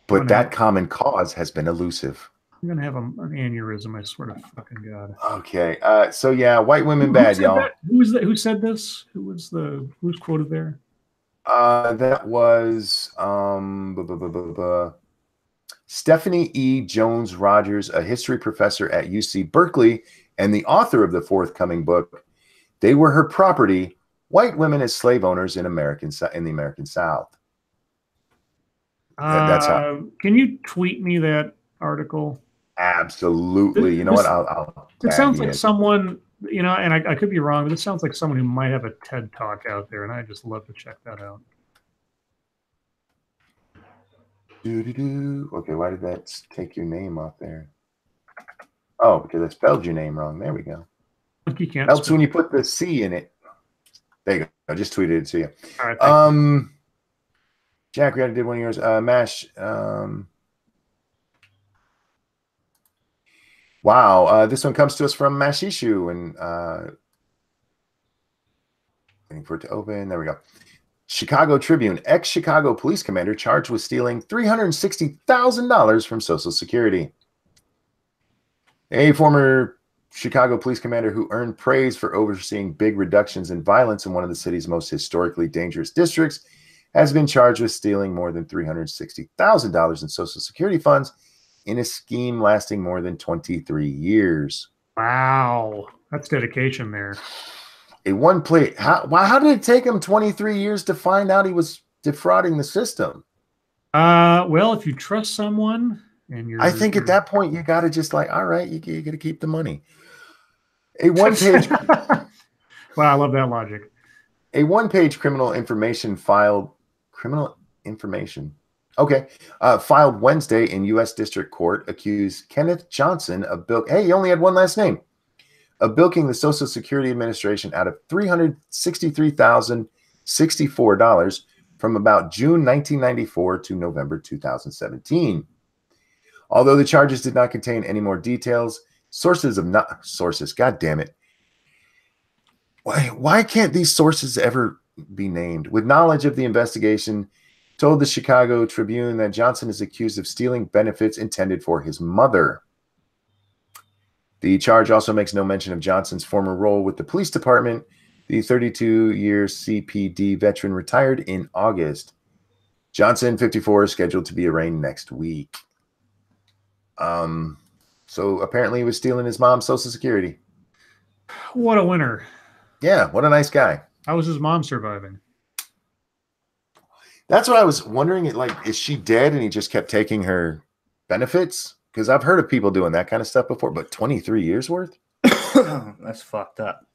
But that common cause has been elusive. I'm going to have an aneurysm, I swear to fucking God. Okay. So, yeah, white women bad, y'all. Who said this? Who's quoted there? That was Stephanie E. Jones Rogers, a history professor at UC Berkeley and the author of the forthcoming book, They Were Her Property, White Women as Slave Owners in the American South. That's how. Can you tweet me that article? Absolutely. You know what? It sounds like someone, and I could be wrong, but it sounds like someone who might have a TED Talk out there, and I just love to check that out. Okay, why did that take your name off there? Oh, because I spelled your name wrong. There we go. You can't helps when you put the C in it. There you go. I just tweeted it to you. All right. Jack, we already did one of yours. Mash. Wow. This one comes to us from Mashishu, and waiting for it to open. There we go. Chicago Tribune, ex-Chicago police commander charged with stealing $360,000 from Social Security. A former Chicago police commander who earned praise for overseeing big reductions in violence in one of the city's most historically dangerous districts has been charged with stealing more than $360,000 in Social Security funds in a scheme lasting more than 23 years. Wow. That's dedication there. How did it take him 23 years to find out he was defrauding the system? Well, if you trust someone and I think at that point you got to just all right, you got to keep the money. A one-page. Wow, I love that logic. A one-page criminal information filed Wednesday in U.S. District Court accused Kenneth Johnson of he only had one last name. Of bilking the Social Security Administration out of $363,064 from about June 1994 to November 2017. Although the charges did not contain any more details, God damn it. Why can't these sources ever be named? With knowledge of the investigation, told the Chicago Tribune that Johnson is accused of stealing benefits intended for his mother. The charge also makes no mention of Johnson's former role with the police department. The 32-year CPD veteran retired in August. Johnson, 54, is scheduled to be arraigned next week. So apparently he was stealing his mom's Social Security. What a winner. Yeah, what a nice guy. How was his mom surviving? That's what I was wondering. Is she dead and he just kept taking her benefits? Because I've heard of people doing that kind of stuff before, but 23 years worth? That's fucked up.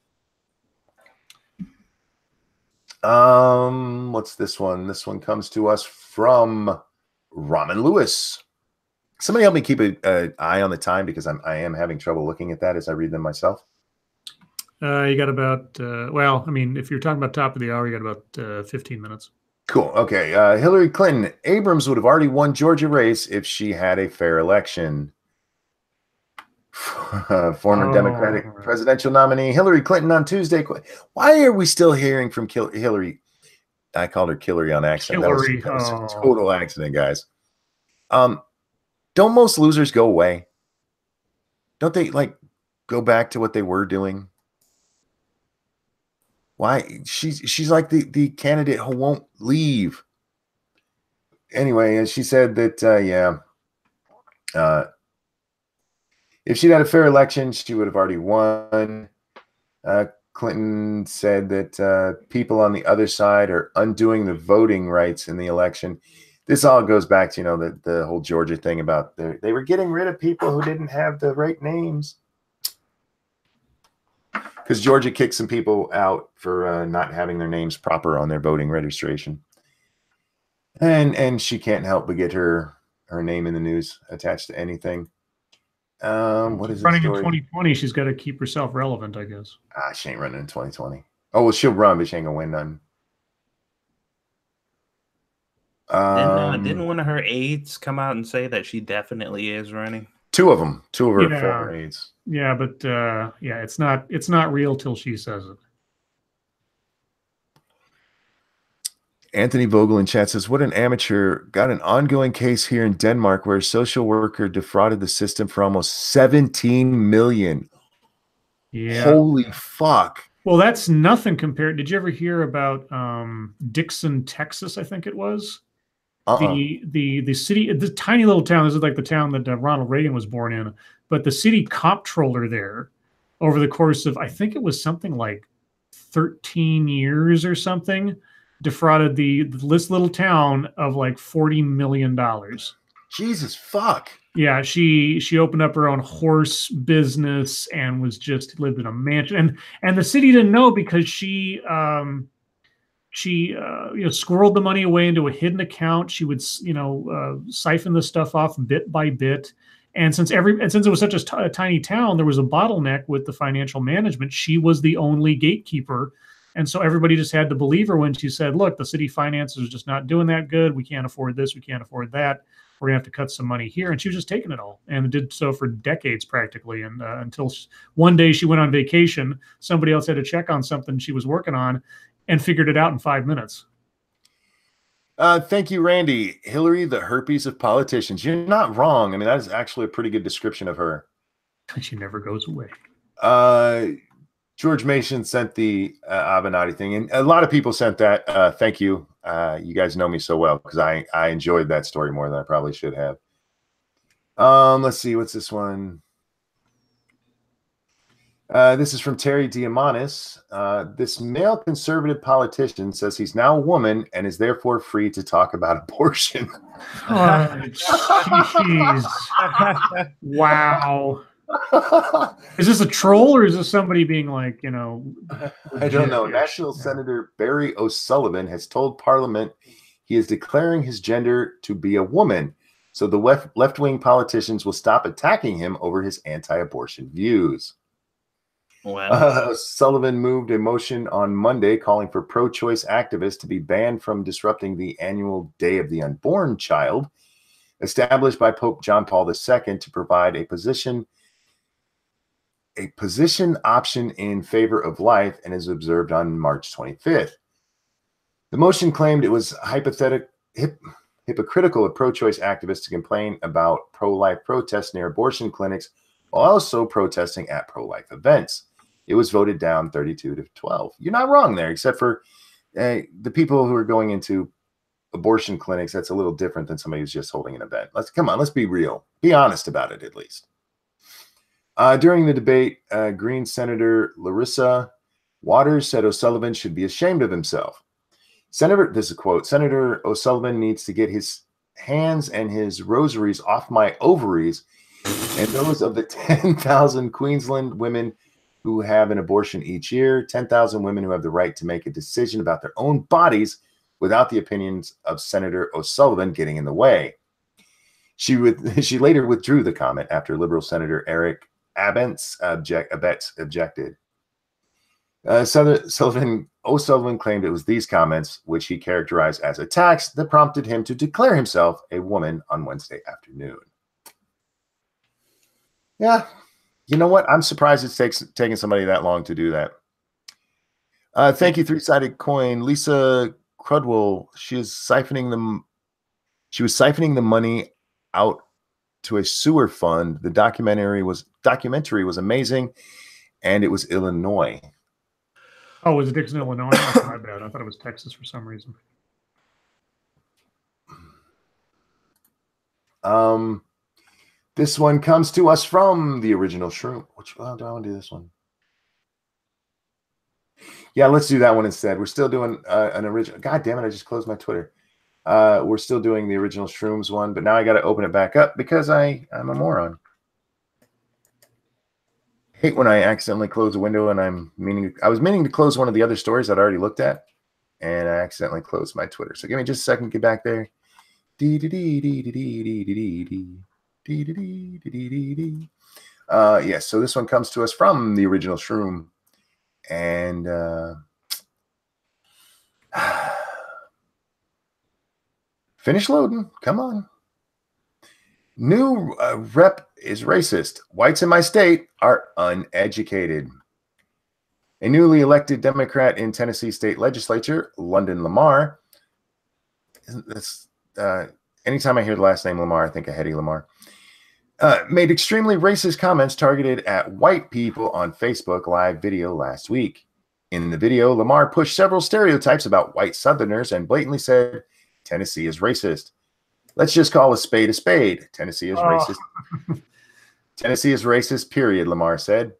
What's this one? This one comes to us from Ramen Lewis. Somebody help me keep an eye on the time because I am having trouble looking at that as I read them myself. You got about, if you're talking about top of the hour, you got about 15 minutes. Cool. Okay. Hillary Clinton. Abrams would have already won Georgia race if she had a fair election. Former Democratic presidential nominee Hillary Clinton on Tuesday. Why are we still hearing from Hillary? I called her Killary on accident. That was a total accident, guys. Don't most losers go away? Don't they go back to what they were doing? Why? She's like the candidate who won't leave. Anyway, she said that, if she'd had a fair election, she would have already won. Clinton said that people on the other side are undoing the voting rights in the election. This all goes back to, the whole Georgia thing about they were getting rid of people who didn't have the right names. Because Georgia kicked some people out for not having their names proper on their voting registration. And she can't help but get her name in the news attached to anything. What is running in 2020? She's got to keep herself relevant, I guess. She ain't running in 2020. Oh, well, she'll run, but she ain't gonna win none. Didn't one of her aides come out and say that she definitely is running? Two of them, two of her Yeah. former aides. Yeah, but yeah, it's not real till she says it. Anthony Vogel in chat says, what an amateur. Got an ongoing case here in Denmark where a social worker defrauded the system for almost 17 million. Yeah. Holy fuck. Well, that's nothing compared. Did you ever hear about Dixon, Texas, I think it was? The city, the tiny little town. This is like the town that Ronald Reagan was born in. But the city comptroller there, over the course of, I think it was something like 13 years or something, defrauded this little town of like $40 million. Jesus fuck. Yeah, she opened up her own horse business and was just lived in a mansion, and the city didn't know because she squirreled the money away into a hidden account. She would siphon the stuff off bit by bit. And since it was such a tiny town, there was a bottleneck with the financial management. She was the only gatekeeper. And so everybody just had to believe her when she said, look, the city finances are just not doing that good. We can't afford this. We can't afford that. We're going to have to cut some money here. And she was just taking it all and did so for decades practically. And until one day she went on vacation, somebody else had to check on something she was working on and figured it out in 5 minutes. Thank you, Randy. Hillary, the herpes of politicians. You're not wrong. I mean, that is actually a pretty good description of her. She never goes away. George Mason sent the Avenatti thing, and a lot of people sent that. Thank you. You guys know me so well because I enjoyed that story more than I probably should have. Let's see. What's this one? This is from Terry Diamanis. This male conservative politician says he's now a woman and is therefore free to talk about abortion. Oh, jeez. Wow. Is this a troll or is this somebody being like, I don't know. National Senator Barry O'Sullivan has told Parliament he is declaring his gender to be a woman, so the left-wing politicians will stop attacking him over his anti-abortion views. Wow. Sullivan moved a motion on Monday calling for pro-choice activists to be banned from disrupting the annual Day of the Unborn Child, established by Pope John Paul II to provide a position option in favor of life, and is observed on March 25th. The motion claimed it was hypocritical of pro-choice activists to complain about pro-life protests near abortion clinics while also protesting at pro-life events. It was voted down 32-12. You're not wrong there, except for the people who are going into abortion clinics. That's a little different than somebody who's just holding an event. Let's be real. Be honest about it, at least. During the debate, Green Senator Larissa Waters said O'Sullivan should be ashamed of himself. This is a quote, Senator O'Sullivan needs to get his hands and his rosaries off my ovaries and those of the 10,000 Queensland women who have an abortion each year, 10,000 women who have the right to make a decision about their own bodies without the opinions of Senator O'Sullivan getting in the way. She later withdrew the comment after Liberal Senator Eric Abetz objected. O'Sullivan claimed it was these comments, which he characterized as attacks, that prompted him to declare himself a woman on Wednesday afternoon. Yeah, you know what? I'm surprised it's taking somebody that long to do that. Thank you, Three-Sided Coin. Lisa Crudwell, she was siphoning the money out to a sewer fund. The documentary was amazing, and it was Illinois. Oh, was it Dixon, Illinois? Oh, my bad. I thought it was Texas for some reason. This one comes to us from the original Shroom. Which one do I want to do this one? Yeah, let's do that one instead. We're still doing an original. God damn it, I just closed my Twitter. We're still doing the original Shrooms one, but now I got to open it back up because I'm a moron. Hate when I accidentally close a window and I was meaning to close one of the other stories I'd already looked at, and I accidentally closed my Twitter. So give me just a second to get back there. Yes, so this one comes to us from the original Shroom, and Finish loading. Come on. New rep is racist. Whites in my state are uneducated. A newly elected Democrat in Tennessee state legislature, London Lamar. Anytime I hear the last name Lamar, I think of Hedy Lamar. Made extremely racist comments targeted at white people on Facebook live video last week. In the video, Lamar pushed several stereotypes about white Southerners and blatantly said, Tennessee is racist. Let's just call a spade a spade. Tennessee is racist. Tennessee is racist, period, Lamar said.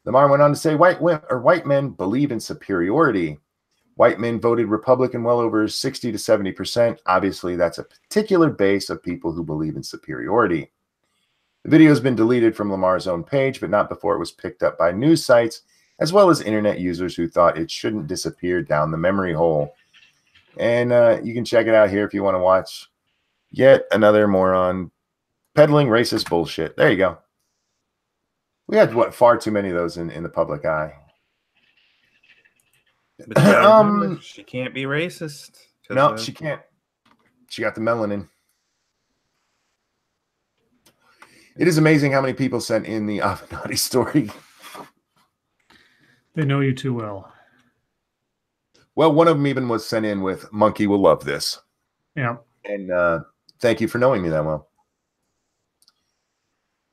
Lamar went on to say white men believe in superiority. White men voted Republican well over 60 to 70%. Obviously, that's a particular base of people who believe in superiority. The video has been deleted from Lamar's own page, but not before it was picked up by news sites, as well as internet users who thought it shouldn't disappear down the memory hole. And you can check it out here if you want to watch yet another moron peddling racist bullshit. There you go. We had far too many of those in the public eye. But she can't be racist. No, she can't. She got the melanin. It is amazing how many people sent in the Avenatti story. They know you too well. Well, one of them even was sent in with "Monkey will love this." Yeah. And thank you for knowing me that well.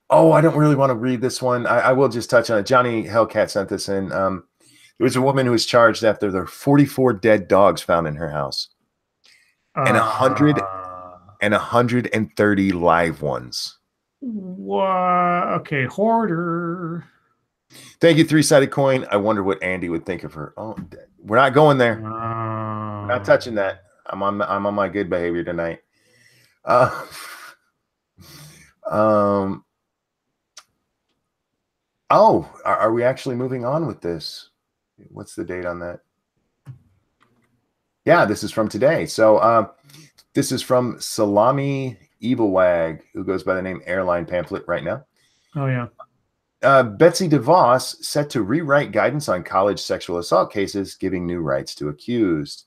Oh, I don't really want to read this one. I will just touch on it. Johnny Hellcat sent this in. There was a woman who was charged after there were 44 dead dogs found in her house. And 130 live ones. What? Okay, hoarder. Thank you, Three-Sided Coin. I wonder what Andy would think of her. Oh, we're not going there. We're not touching that. I'm on my good behavior tonight. Oh, are we actually moving on with this? What's the date on that? Yeah, this is from today. So this is from Salami Evil Wag, who goes by the name Airline Pamphlet right now. Oh, yeah. Betsy DeVos set to rewrite guidance on college sexual assault cases, giving new rights to accused.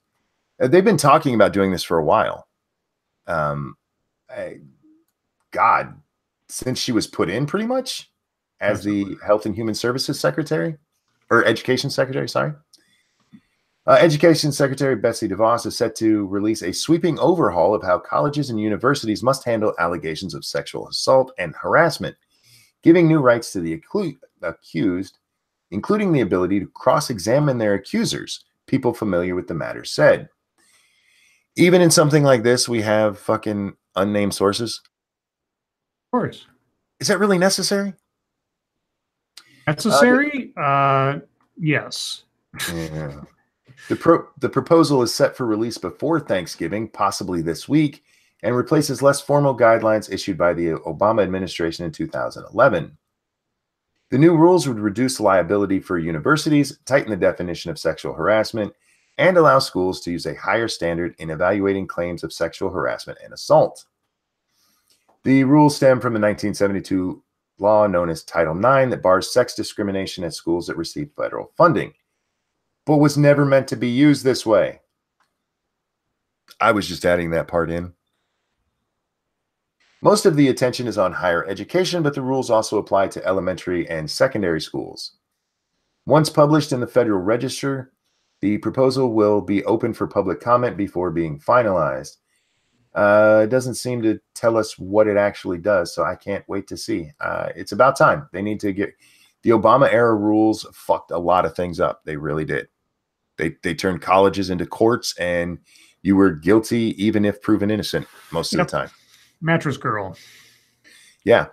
They've been talking about doing this for a while. God, since she was put in pretty much as the Health and Human Services Secretary, or Education Secretary, sorry. Education Secretary Betsy DeVos is set to release a sweeping overhaul of how colleges and universities must handle allegations of sexual assault and harassment, giving new rights to the accused, including the ability to cross-examine their accusers, people familiar with the matter said. Even in something like this, we have fucking unnamed sources. Of course. Is that really necessary? Necessary? Yes. Yeah. The proposal is set for release before Thanksgiving, possibly this week, and replaces less formal guidelines issued by the Obama administration in 2011. The new rules would reduce liability for universities, tighten the definition of sexual harassment, and allow schools to use a higher standard in evaluating claims of sexual harassment and assault. The rules stem from the 1972 law known as Title IX that bars sex discrimination at schools that receive federal funding, but was never meant to be used this way. I was just adding that part in. Most of the attention is on higher education, but the rules also apply to elementary and secondary schools. Once published in the Federal Register, the proposal will be open for public comment before being finalized. It doesn't seem to tell us what it actually does, so I can't wait to see. It's about time. They need to get... The Obama-era rules fucked a lot of things up. They really did. They turned colleges into courts, and you were guilty even if proven innocent most of the time. Mattress Girl. Yeah.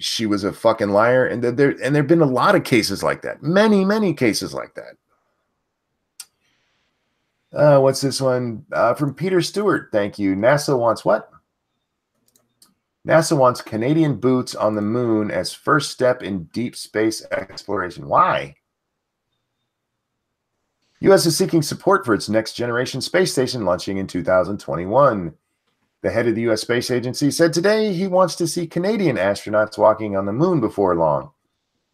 She was a fucking liar, and there have been a lot of cases like that. Many cases like that. What's this one? From Peter Stewart. Thank you. NASA wants what? NASA wants Canadian boots on the moon as first step in deep space exploration. Why? U.S. is seeking support for its next generation space station launching in 2021. The head of the U.S. Space Agency said today he wants to see Canadian astronauts walking on the moon before long,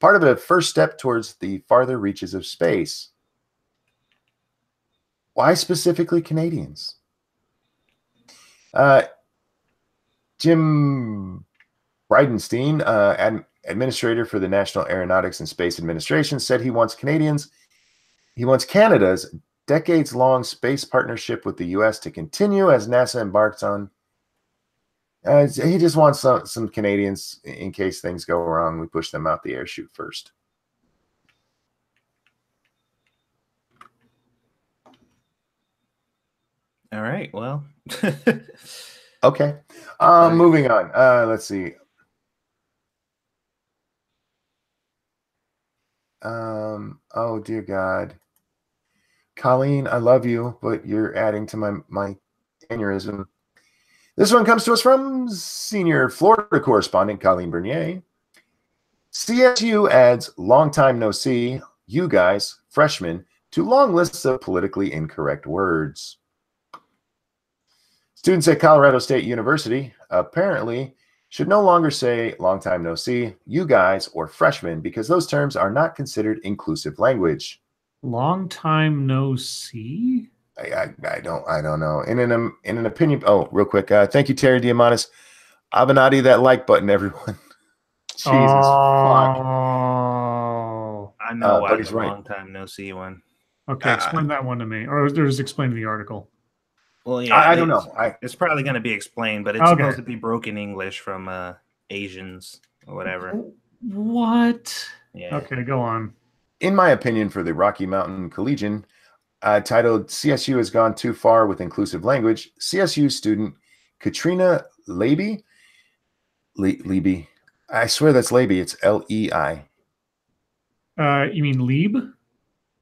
part of a first step towards the farther reaches of space. Why specifically Canadians? Uh, Jim Bridenstine, administrator for the National Aeronautics and Space Administration, said he wants Canada's decades-long space partnership with the U.S. to continue as NASA embarks on. He just wants some Canadians in case things go wrong. We push them out the air chute first. All right. Well. Okay. Moving on. Let's see. Oh dear God. Colleen, I love you, but you're adding to my aneurysm. This one comes to us from senior Florida correspondent Colleen Bernier. CSU adds long time no see, you guys, freshmen, to long lists of politically incorrect words. Students at Colorado State University apparently should no longer say long time no see, you guys, or freshmen, because those terms are not considered inclusive language. Long time no see? I don't know. In an opinion, oh, real quick. Thank you, Terry Diamandis. Avenatti, that like button, everyone. Jesus fuck. I know why he's the right. long time no see one. Okay, explain that one to me. Or just explain the article. Well, yeah, I don't know. It's probably going to be explained, but it's supposed to be broken English from Asians or whatever. What? Yeah. Okay, go on. In my opinion, for the Rocky Mountain Collegian, titled CSU has gone too far with inclusive language, CSU student Katrina Leiby, I swear that's Leiby. It's L-E-I. You mean Lieb?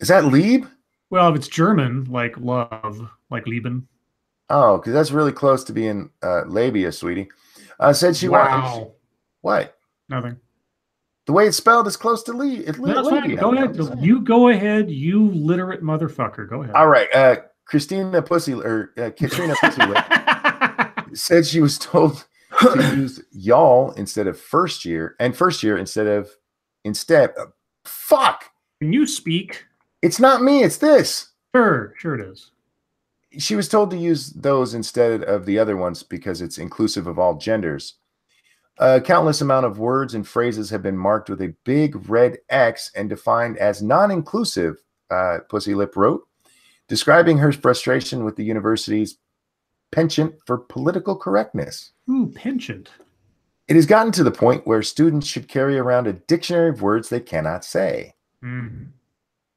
Is that Lieb? Well, if it's German, like love, like Lieben. Oh, because that's really close to being labia, sweetie. Said she Wow. What? Nothing. The way it's spelled is close to Lee. That's fine. Go ahead. You go ahead, you literate motherfucker. Go ahead. All right. Katrina Pussylip said she was told to use y'all instead of first year, and first year instead. Fuck. Can you speak? It's not me. It's this. Sure it is. She was told to use those instead of the other ones because it's inclusive of all genders. A countless amount of words and phrases have been marked with a big red X and defined as non-inclusive, Pussylip wrote, describing her frustration with the university's penchant for political correctness. Ooh, penchant. It has gotten to the point where students should carry around a dictionary of words they cannot say. Mm.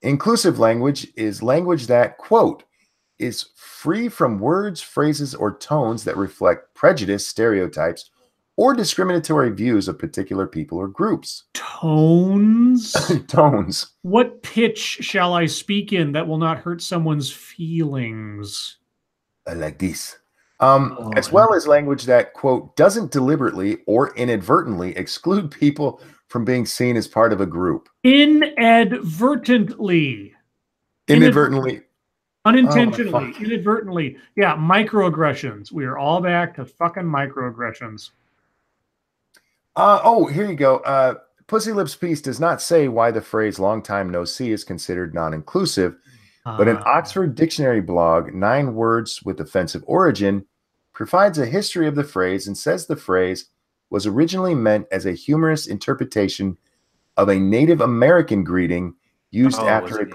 Inclusive language is language that, quote, is free from words, phrases, or tones that reflect prejudice, stereotypes, or discriminatory views of particular people or groups. Tones? Tones. What pitch shall I speak in that will not hurt someone's feelings? Like this. As well as language that, quote, doesn't deliberately or inadvertently exclude people from being seen as part of a group. Inadvertently. Inadvertently. Unintentionally. Inadvertently. Yeah, microaggressions. We are all back to fucking microaggressions. Here you go. Pussylip's piece does not say why the phrase long time no see is considered non-inclusive, but an Oxford Dictionary blog, 9 words with offensive origin, provides a history of the phrase and says the phrase was originally meant as a humorous interpretation of a Native American greeting used after a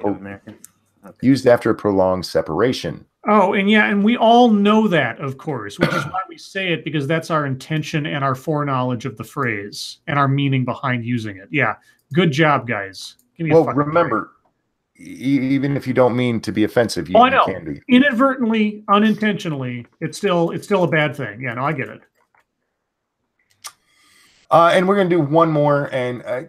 prolonged separation. Oh, and we all know that, of course, which is why we say it, because that's our intention and our foreknowledge of the phrase and our meaning behind using it. Yeah, good job, guys. Give me a fucking remember, even if you don't mean to be offensive, you can be. Inadvertently, unintentionally, it's still a bad thing. Yeah, no, I get it. And we're going to do one more, and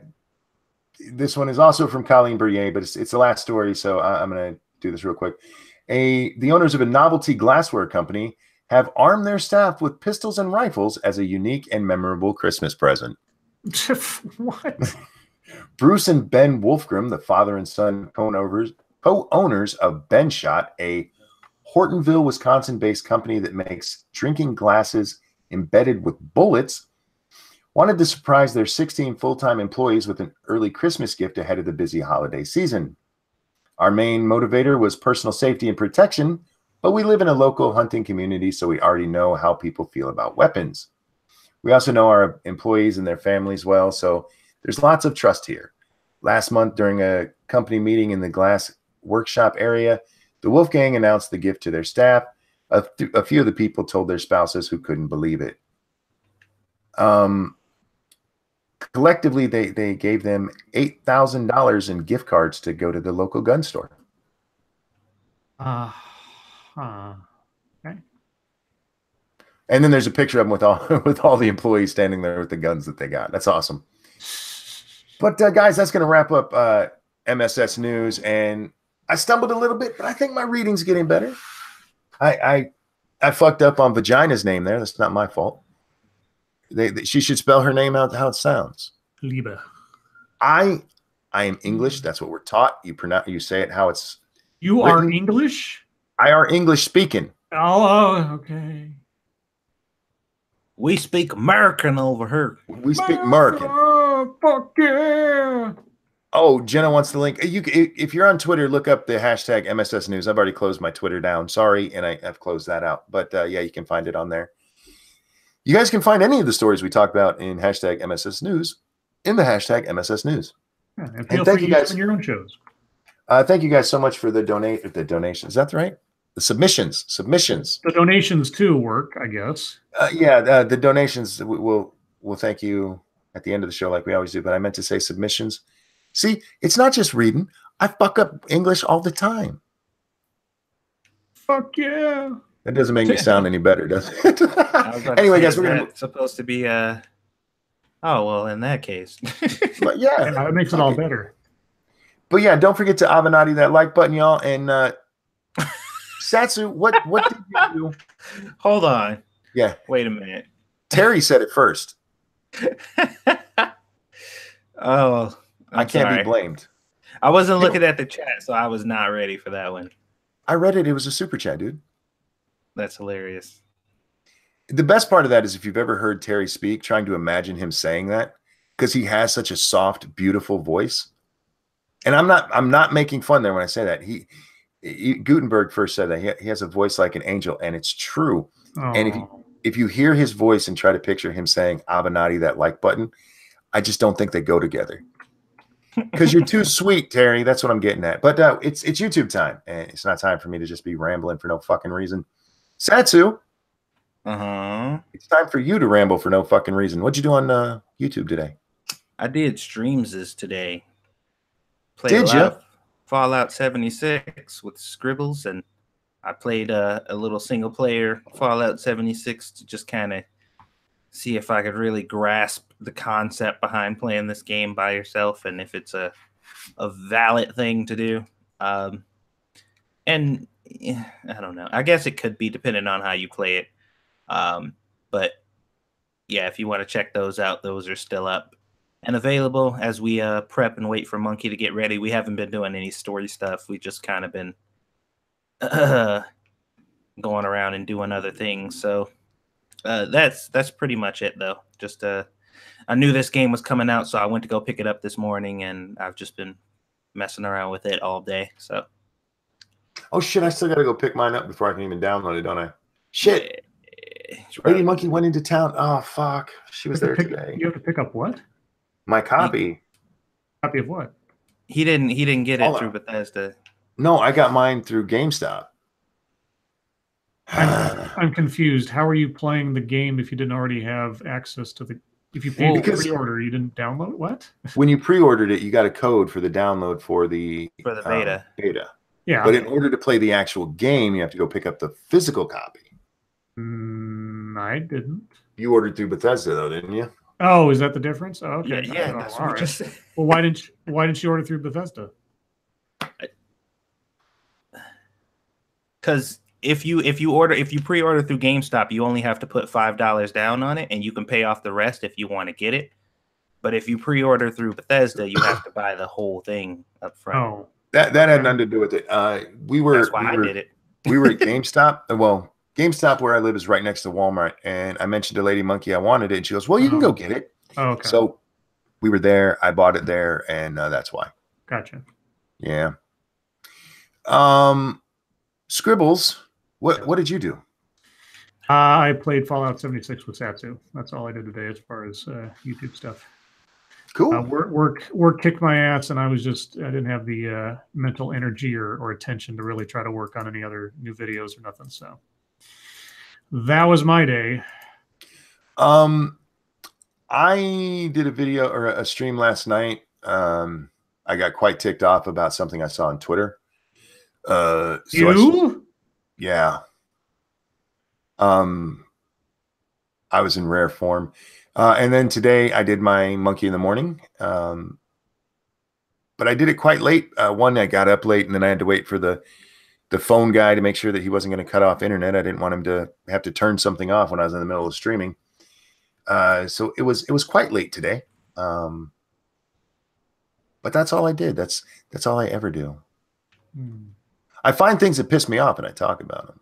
this one is also from Colleen Bernier, but it's the last story, so I'm going to do this real quick. The owners of a novelty glassware company have armed their staff with pistols and rifles as a unique and memorable Christmas present. What? Bruce and Ben Wolfgram, the father and son co-owners of Ben Shot, a Hortonville, Wisconsin-based company that makes drinking glasses embedded with bullets, wanted to surprise their 16 full-time employees with an early Christmas gift ahead of the busy holiday season. Our main motivator was personal safety and protection, but we live in a local hunting community, so we already know how people feel about weapons. We also know our employees and their families well, so there's lots of trust here. Last month, during a company meeting in the glass workshop area, the Wolfgang announced the gift to their staff. A few of the people told their spouses who couldn't believe it. Collectively, they gave them $8,000 in gift cards to go to the local gun store. Okay. And then there's a picture of them with all the employees standing there with the guns that they got. That's awesome. But guys, that's going to wrap up MSS News. And I stumbled a little bit, but I think my reading's getting better. I fucked up on Vagina's name there. That's not my fault. She should spell her name out how it sounds. Liebe. I am English. That's what we're taught. You say it how it's. You written. are English? I are English speaking. Oh, okay. We speak American over here. We speak American. Fuck yeah. Oh, Jenna wants the link. If you're on Twitter, look up the hashtag MSS News. I've already closed my Twitter down. Sorry, and I've closed that out. But yeah, you can find it on there. You guys can find any of the stories we talked about in hashtag MSS News in the hashtag MSS News. Yeah, and feel free to use in your own shows. Thank you guys so much for the donations. Is that right? The submissions. The donations too work, I guess. Yeah, the donations. We'll thank you at the end of the show like we always do. But I meant to say submissions. See, it's not just reading. I fuck up English all the time. Fuck yeah. That doesn't make me sound any better, does it? Anyway, guys, we're gonna supposed to be oh well, in that case. But yeah, that makes it all better. But yeah, don't forget to Avenatti that like button, y'all. And Satsu, what did you do? Hold on. Yeah. Wait a minute. Terry said it first. Oh, I can't be blamed. I wasn't looking at the chat, so I was not ready for that one. I read it. It was a super chat, dude. That's hilarious. The best part of that is if you've ever heard Terry speak, trying to imagine him saying that, because he has such a soft, beautiful voice. And I'm not making fun there when I say that. Gutenberg first said that he has a voice like an angel, and it's true. Oh. And if you hear his voice and try to picture him saying Avenatti that like button, I just don't think they go together. Because you're too sweet, Terry. That's what I'm getting at. But it's YouTube time, and it's not time for me to just be rambling for no fucking reason. Satsu, it's time for you to ramble for no fucking reason. What'd you do on YouTube today? I did streams today. Played Fallout 76 with Scribbles, and I played a little single player Fallout 76 to just kind of see if I could really grasp the concept behind playing this game by yourself and if it's a valid thing to do. And yeah, I don't know. I guess it could be depending on how you play it. But yeah, if you want to check those out, those are still up and available as we prep and wait for Monkey to get ready. We haven't been doing any story stuff. We just kind of been going around and doing other things. So that's pretty much it, though. Just I knew this game was coming out, so I went to go pick it up this morning, and I've just been messing around with it all day. So. Oh shit! I still gotta go pick mine up before I can even download it, don't I? Shit! Lady Monkey went into town. Oh fuck! She was there today. You have to pick up what? My copy. Copy of what? He didn't get it through Bethesda. No, I got mine through GameStop. I'm confused. How are you playing the game if you didn't already have access to the? If you paid the pre-order, you didn't download it? What? When you pre-ordered it, you got a code for the download for the beta. Beta. Yeah. But in order to play the actual game, you have to go pick up the physical copy. I didn't. You ordered through Bethesda, though, didn't you? Oh, is that the difference? Oh, okay. Yeah. That's what right. Well, why didn't you order through Bethesda? Because if you pre-order through GameStop, you only have to put $5 down on it, and you can pay off the rest if you want to get it. But if you pre-order through Bethesda, you have to buy the whole thing up front. Oh, that had nothing to do with it. I did it. We were at GameStop. Well, GameStop where I live is right next to Walmart, and I mentioned to Lady Monkey I wanted it, and she goes, "Well, you can go get it." Oh, okay. So we were there. I bought it there, and that's why. Gotcha. Yeah. Scribbles, What did you do? I played Fallout 76 with Satsu. That's all I did today as far as YouTube stuff. Cool. Work kicked my ass, and I didn't have the mental energy or attention to really try to work on any other new videos or nothing. So that was my day. I did a video or a stream last night. I got quite ticked off about something I saw on Twitter. Yeah. I was in rare form. And then today I did my monkey in the morning. But I did it quite late. One, I got up late, and then I had to wait for the phone guy to make sure that he wasn't going to cut off internet. I didn't want him to have to turn something off when I was in the middle of streaming. So it was quite late today. But that's all I did. That's all I ever do. I find things that piss me off and I talk about them.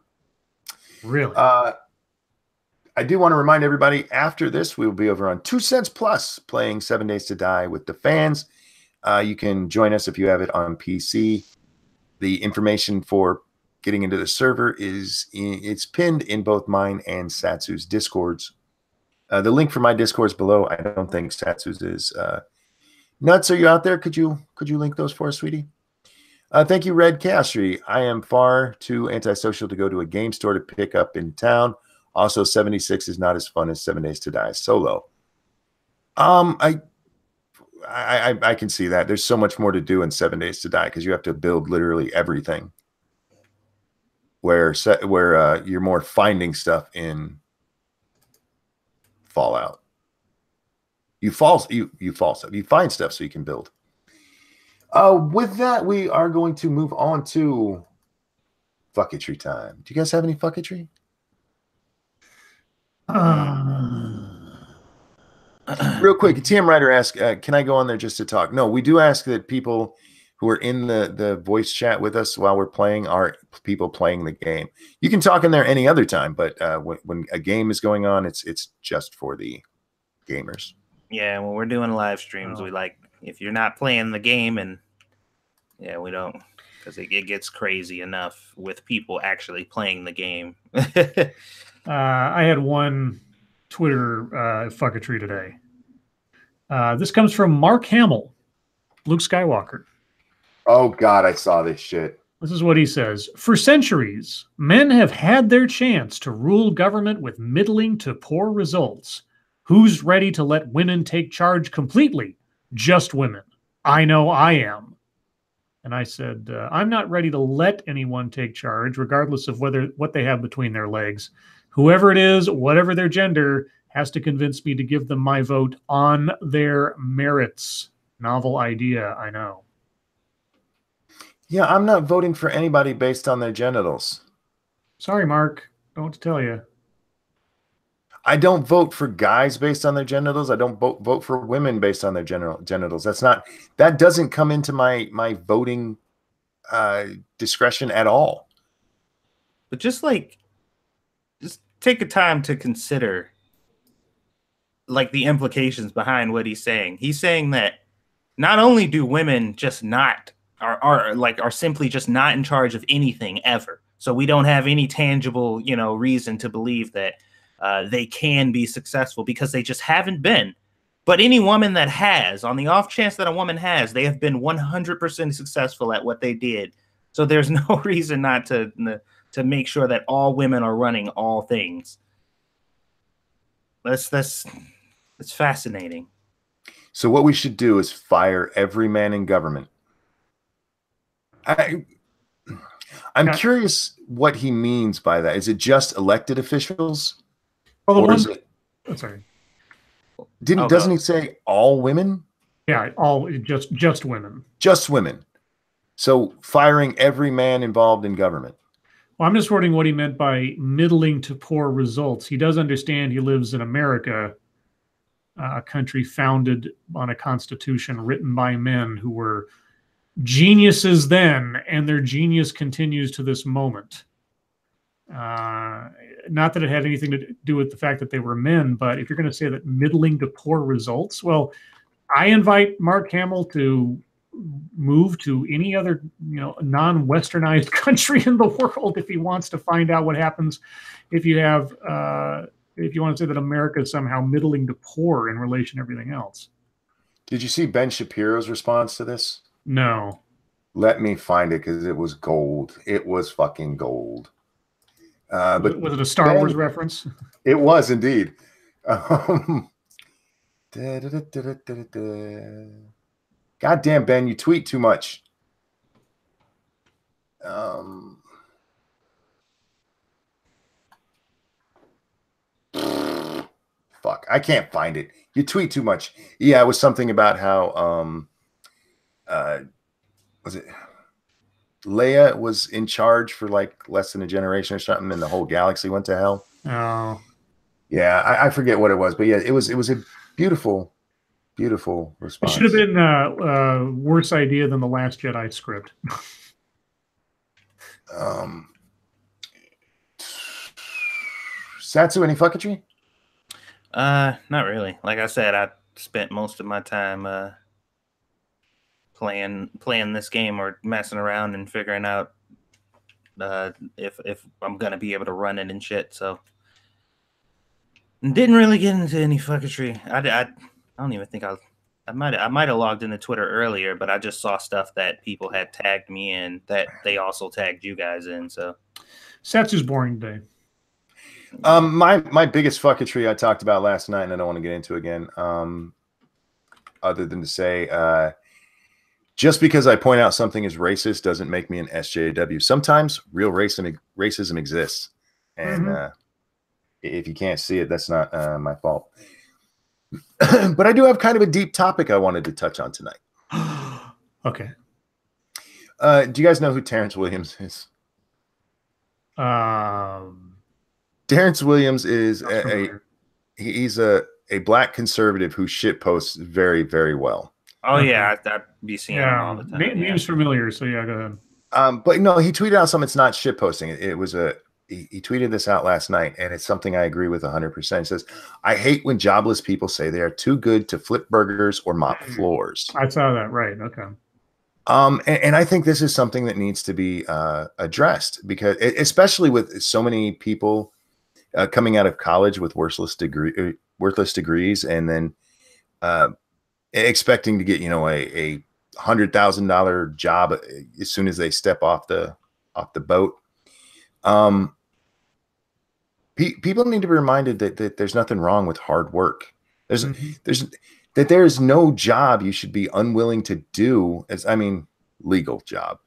Really? I do want to remind everybody, after this, we will be over on 2 Cents Plus playing 7 Days to Die with the fans. You can join us if you have it on PC. The information for getting into the server it's pinned in both mine and Satsu's Discords. The link for my Discord is below. I don't think Satsu's is. Nuts, are you out there? Could you link those for us, sweetie? Thank you, Red Castry. I am far too antisocial to go to a game store to pick up in town. Also, 76 is not as fun as 7 Days to Die solo. I can see that. There's so much more to do in 7 Days to Die because you have to build literally everything. Where you're more finding stuff in Fallout. You find stuff so you can build. With that, we are going to move on to fucketry time. Do you guys have any fucketry? Real quick, TM Ryder asked, can I go on there just to talk? No, we do ask that people who are in the voice chat with us while we're playing are people playing the game. You can talk in there any other time, but when a game is going on, it's just for the gamers. Yeah, when we're doing live streams, we like, if you're not playing the game, and yeah, we don't, because it gets crazy enough with people actually playing the game. I had one Twitter fucketry today. This comes from Mark Hamill, Luke Skywalker. Oh, God, I saw this shit. This is what he says. For centuries, men have had their chance to rule government with middling to poor results. Who's ready to let women take charge completely? Just women. I know I am. And I said, I'm not ready to let anyone take charge, regardless of what they have between their legs. Whoever it is, whatever their gender, has to convince me to give them my vote on their merits. Novel idea, I know. Yeah, I'm not voting for anybody based on their genitals. Sorry, Mark. Don't know what to tell you. I don't vote for guys based on their genitals. I don't vote for women based on their genitals. That doesn't come into my voting discretion at all. But just take a time to consider like the implications behind what he's saying. He's saying that not only do women just not are simply just not in charge of anything ever. So we don't have any tangible, reason to believe that they can be successful because they just haven't been. But any woman that has, on the off chance that a woman has, they have been 100% successful at what they did. So there's no reason not to make sure that all women are running all things. That's fascinating. So what we should do is fire every man in government. I'm curious what he means by that. Is it just elected officials? Well, or is it? Oh, sorry. Doesn't he say all women? Yeah, just women. Just women. So firing every man involved in government. Well, I'm just wondering what he meant by middling to poor results. He does understand he lives in America, a country founded on a constitution written by men who were geniuses then, and their genius continues to this moment. Not that it had anything to do with the fact that they were men, but if you're going to say that middling to poor results, well, I invite Mark Hamill to move to any other, non-westernized country in the world if he wants to find out what happens if you have, if you want to say that America is somehow middling to poor in relation to everything else. Did you see Ben Shapiro's response to this? No. Let me find it because it was gold. It was fucking gold. But was it a Star Wars reference? It was indeed. Goddamn, Ben, you tweet too much. Fuck, I can't find it. You tweet too much. Yeah, it was something about how was it Leia was in charge for like less than a generation or something, and the whole galaxy went to hell. Oh, yeah, I forget what it was, but yeah, it was a beautiful response. It should have been a worse idea than the Last Jedi script. Satsu, any fucketry? Not really. Like I said, I spent most of my time playing this game or messing around and figuring out if I'm gonna be able to run it and shit. So didn't really get into any fucketry. I don't even think I might have logged into Twitter earlier, but I just saw stuff that people had tagged me in that they also tagged you guys in. So Satsu's boring today. My biggest fucketry I talked about last night, and I don't want to get into again. Other than to say, just because I point out something is racist doesn't make me an SJW. Sometimes real racism exists, and if you can't see it, that's not my fault. But I do have kind of a deep topic I wanted to touch on tonight. Okay. Do you guys know who Terrence Williams is? Terrence Williams is he's a black conservative who shit posts very, very well. Oh yeah, I'd be seeing him all the time. Name's familiar, so yeah, go ahead. But no, he tweeted out something. It's not shit posting. It was he tweeted this out last night, and it's something I agree with 100%. It says, "I hate when jobless people say they are too good to flip burgers or mop floors." I saw that. Right. Okay. And I think this is something that needs to be addressed, because especially with so many people coming out of college with worthless degrees, and then expecting to get a $100,000 job as soon as they step off the boat. People need to be reminded that there's nothing wrong with hard work. There's no job you should be unwilling to do, legal job,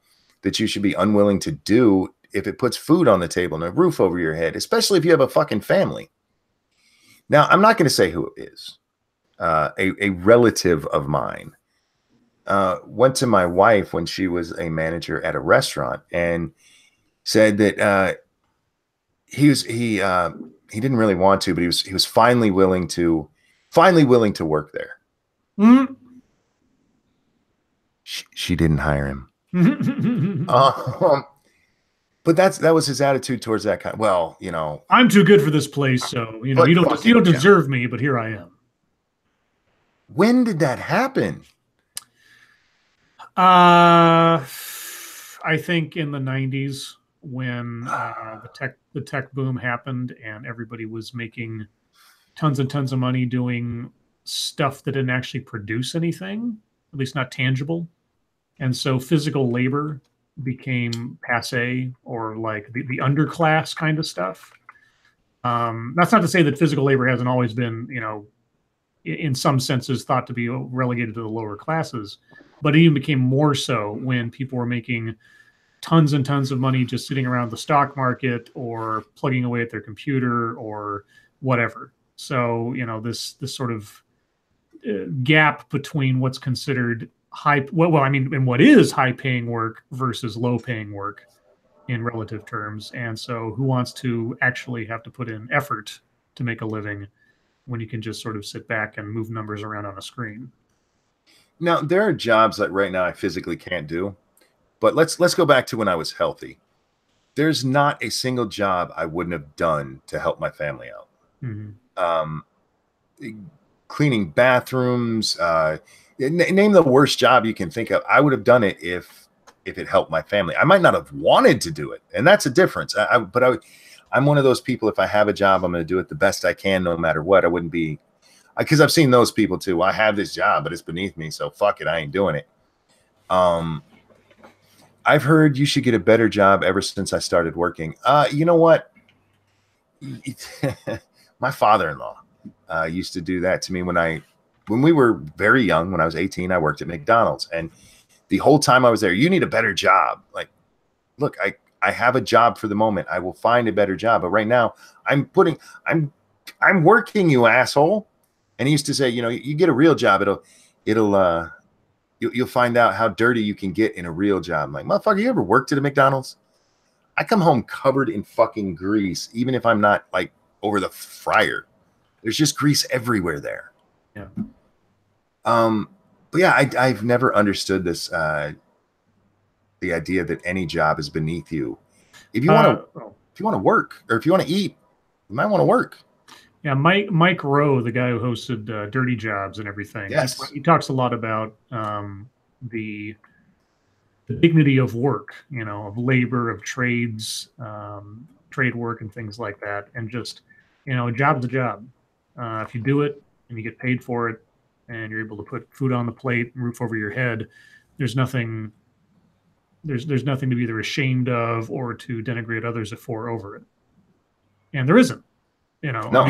that you should be unwilling to do if it puts food on the table and a roof over your head, especially if you have a fucking family. Now, I'm not going to say who it is. A relative of mine went to my wife when she was a manager at a restaurant and said that he didn't really want to, but he was finally willing to work there. Mm-hmm. She didn't hire him. But that was his attitude towards that kind. Well, I'm too good for this place, so you don't deserve me, but here I am. When did that happen? I think in the 90s, when the tech boom happened and everybody was making tons and tons of money doing stuff that didn't actually produce anything, at least not tangible. And so physical labor became passe, or like the underclass kind of stuff. That's not to say that physical labor hasn't always been, in some senses thought to be relegated to the lower classes, but it even became more so when people were making tons and tons of money just sitting around the stock market or plugging away at their computer or whatever. So, this sort of gap between what's considered and what is high paying work versus low paying work in relative terms. And so who wants to actually have to put in effort to make a living when you can just sort of sit back and move numbers around on a screen? Now, there are jobs that right now I physically can't do, but let's go back to when I was healthy. There's not a single job I wouldn't have done to help my family out. Mm-hmm. Cleaning bathrooms, Name the worst job you can think of. I would have done it if it helped my family. I might not have wanted to do it, and that's a difference. I'm one of those people. If I have a job, I'm going to do it the best I can, no matter what. I wouldn't be, because I've seen those people too. I have this job, but it's beneath me, so fuck it, I ain't doing it. I've heard you should get a better job ever since I started working. You know what? My father-in-law used to do that to me when we were very young. When I was 18, I worked at McDonald's, and the whole time I was there, you need a better job. Like, look, I have a job for the moment. I will find a better job, but right now I'm working, you asshole. And he used to say, you know, you get a real job, you'll find out how dirty you can get in a real job. I'm like, motherfucker, you ever worked at a McDonald's? I come home covered in fucking grease, even if I'm not like over the fryer. There's just grease everywhere there. Yeah. But yeah, I've never understood this, the idea that any job is beneath you. If you want to work, or if you want to eat, you might want to work. Yeah, Mike Rowe, the guy who hosted Dirty Jobs and everything. Yes. He talks a lot about the dignity of work, you know, of labor, of trades, trade work and things like that. And just, you know, a job's a job. If you do it and you get paid for it and you're able to put food on the plate and roof over your head, there's nothing to be either ashamed of or to denigrate others for over it. And there isn't. You know, no.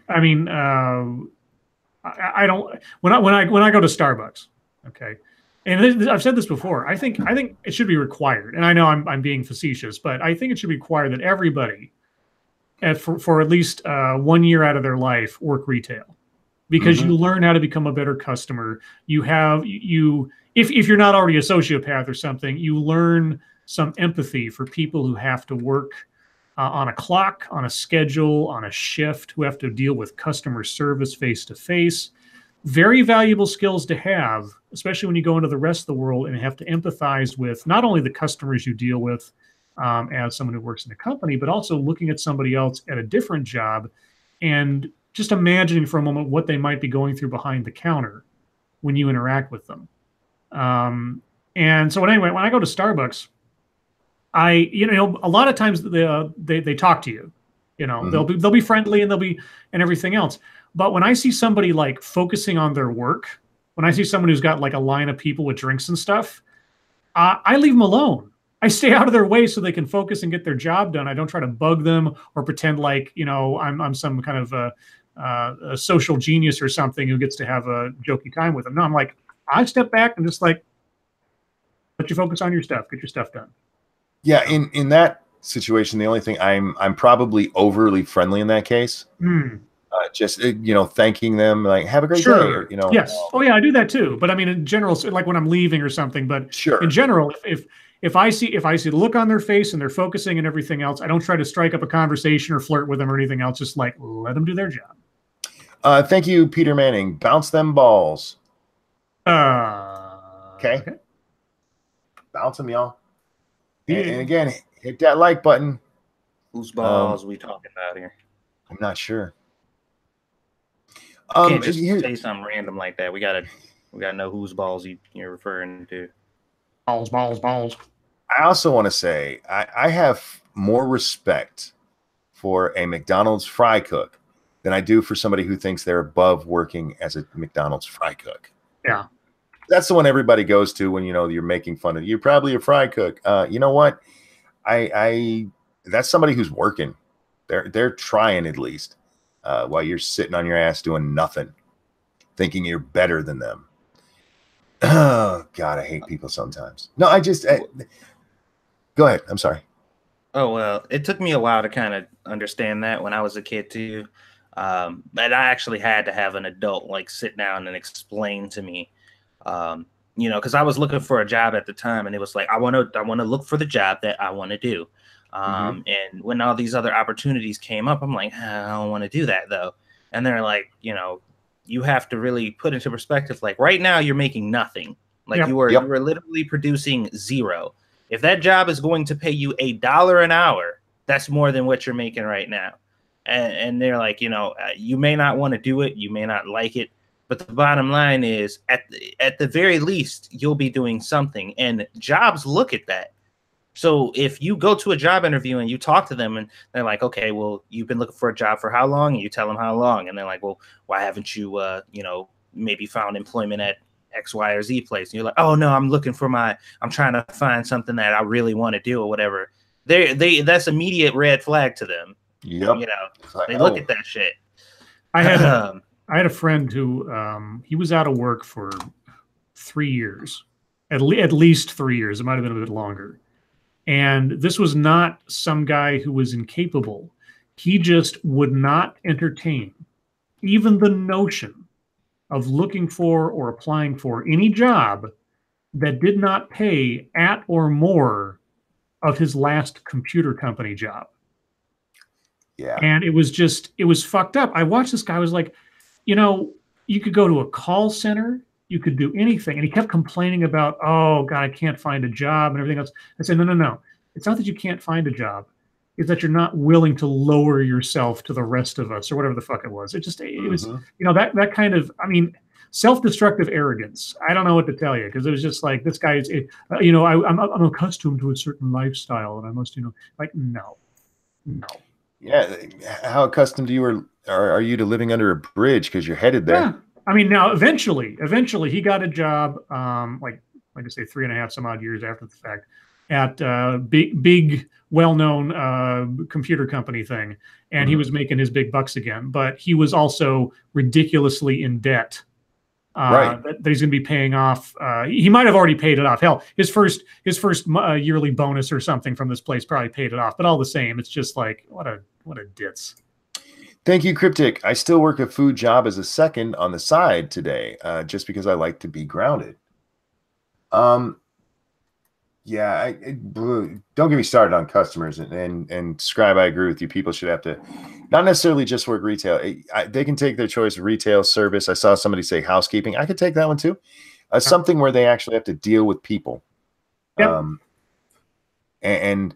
I mean, I don't. When I go to Starbucks, okay, and I've said this before. I think it should be required, and I know I'm being facetious, but I think it should be required that everybody, for at least 1 year out of their life, work retail, because you learn how to become a better customer. If you're not already a sociopath or something, you learn some empathy for people who have to work on a clock, on a schedule, on a shift, who have to deal with customer service face to face. Very valuable skills to have, especially when you go into the rest of the world and have to empathize with not only the customers you deal with as someone who works in a company, but also looking at somebody else at a different job and just imagining for a moment what they might be going through behind the counter when you interact with them. And so anyway, when I go to Starbucks, a lot of times they talk to you, you know, they'll be friendly and and everything else. But when I see somebody like focusing on their work, when I see someone who's got like a line of people with drinks and stuff, I leave them alone. I stay out of their way so they can focus and get their job done. I don't try to bug them or pretend like, you know, I'm some kind of a social genius or something who gets to have a jokey time with them. No, I'm like, I step back and just like, let you focus on your stuff, get your stuff done. Yeah, in that situation, the only thing I'm probably overly friendly in that case. Just thanking them, like have a great day. Or, yes. Oh yeah, I do that too. But I mean, in general, like when I'm leaving or something. But sure. In general, if I see the look on their face and they're focusing and everything else, I don't try to strike up a conversation or flirt with them or anything else. Just like let them do their job. Thank you, Peter Manning. Bounce them balls. Okay. Bounce them, y'all. And again, hit that like button. Whose balls we talking about here? I'm not sure. Can't just say something random like that. We gotta know whose balls you're referring to. Balls. I also want to say I have more respect for a McDonald's fry cook than I do for somebody who thinks they're above working as a McDonald's fry cook. Yeah. That's the one everybody goes to when you're making fun of you're probably a fry cook. You know what? That's somebody who's working. They're trying at least while you're sitting on your ass doing nothing, thinking you're better than them. Oh God, I hate people sometimes. No, go ahead. I'm sorry. Oh well, it took me a while to kind of understand that when I was a kid too. But I actually had to have an adult like sit down and explain to me. Because I was looking for a job at the time, and it was like I want to look for the job that I want to do. And when all these other opportunities came up, I'm like, I don't want to do that though. And they're like, you have to really put into perspective. Like right now, you're making nothing. Like you were literally producing zero. If that job is going to pay you $1 an hour, that's more than what you're making right now. And they're like, you may not want to do it, you may not like it, But the bottom line is, at the very least, you'll be doing something, and jobs look at that. So if you go to a job interview and you talk to them and they're like, okay, well, you've been looking for a job for how long? And you tell them how long. And they're like, well, why haven't you, maybe found employment at X, Y, or Z place? And you're like, oh, no, I'm trying to find something that I really want to do or whatever. That's immediate red flag to them. Yep. You know, they look at that shit. I had a friend who he was out of work for 3 years, at least 3 years. It might have been a bit longer. And this was not some guy who was incapable. He just would not entertain even the notion of looking for or applying for any job that did not pay at or more of his last computer company job. Yeah. And it was fucked up. I watched this guy. I was like, you could go to a call center. You could do anything. And he kept complaining about, oh, God, I can't find a job and everything else. I said, no. It's not that you can't find a job. It's that you're not willing to lower yourself to the rest of us or whatever the fuck it was. It was, that kind of, self-destructive arrogance. I don't know what to tell you, because it was just like, this guy is, I'm accustomed to a certain lifestyle and I must, no. Yeah. How accustomed are you to living under a bridge because you're headed there? Yeah. Now eventually he got a job, like I say, 3.5 some odd years after the fact, at big well-known computer company thing, and he was making his big bucks again. But he was also ridiculously in debt. That he's going to be paying off. He might have already paid it off. Hell, his first yearly bonus or something from this place probably paid it off. But all the same, it's just like what a ditz. Thank you, Cryptic. I still work a food job as a second on the side today, just because I like to be grounded. Yeah, don't get me started on customers and Scribe. I agree with you. People should have to not necessarily just work retail. They can take their choice of retail, service. I saw somebody say housekeeping. I could take that one too. Something where they actually have to deal with people. Yep. And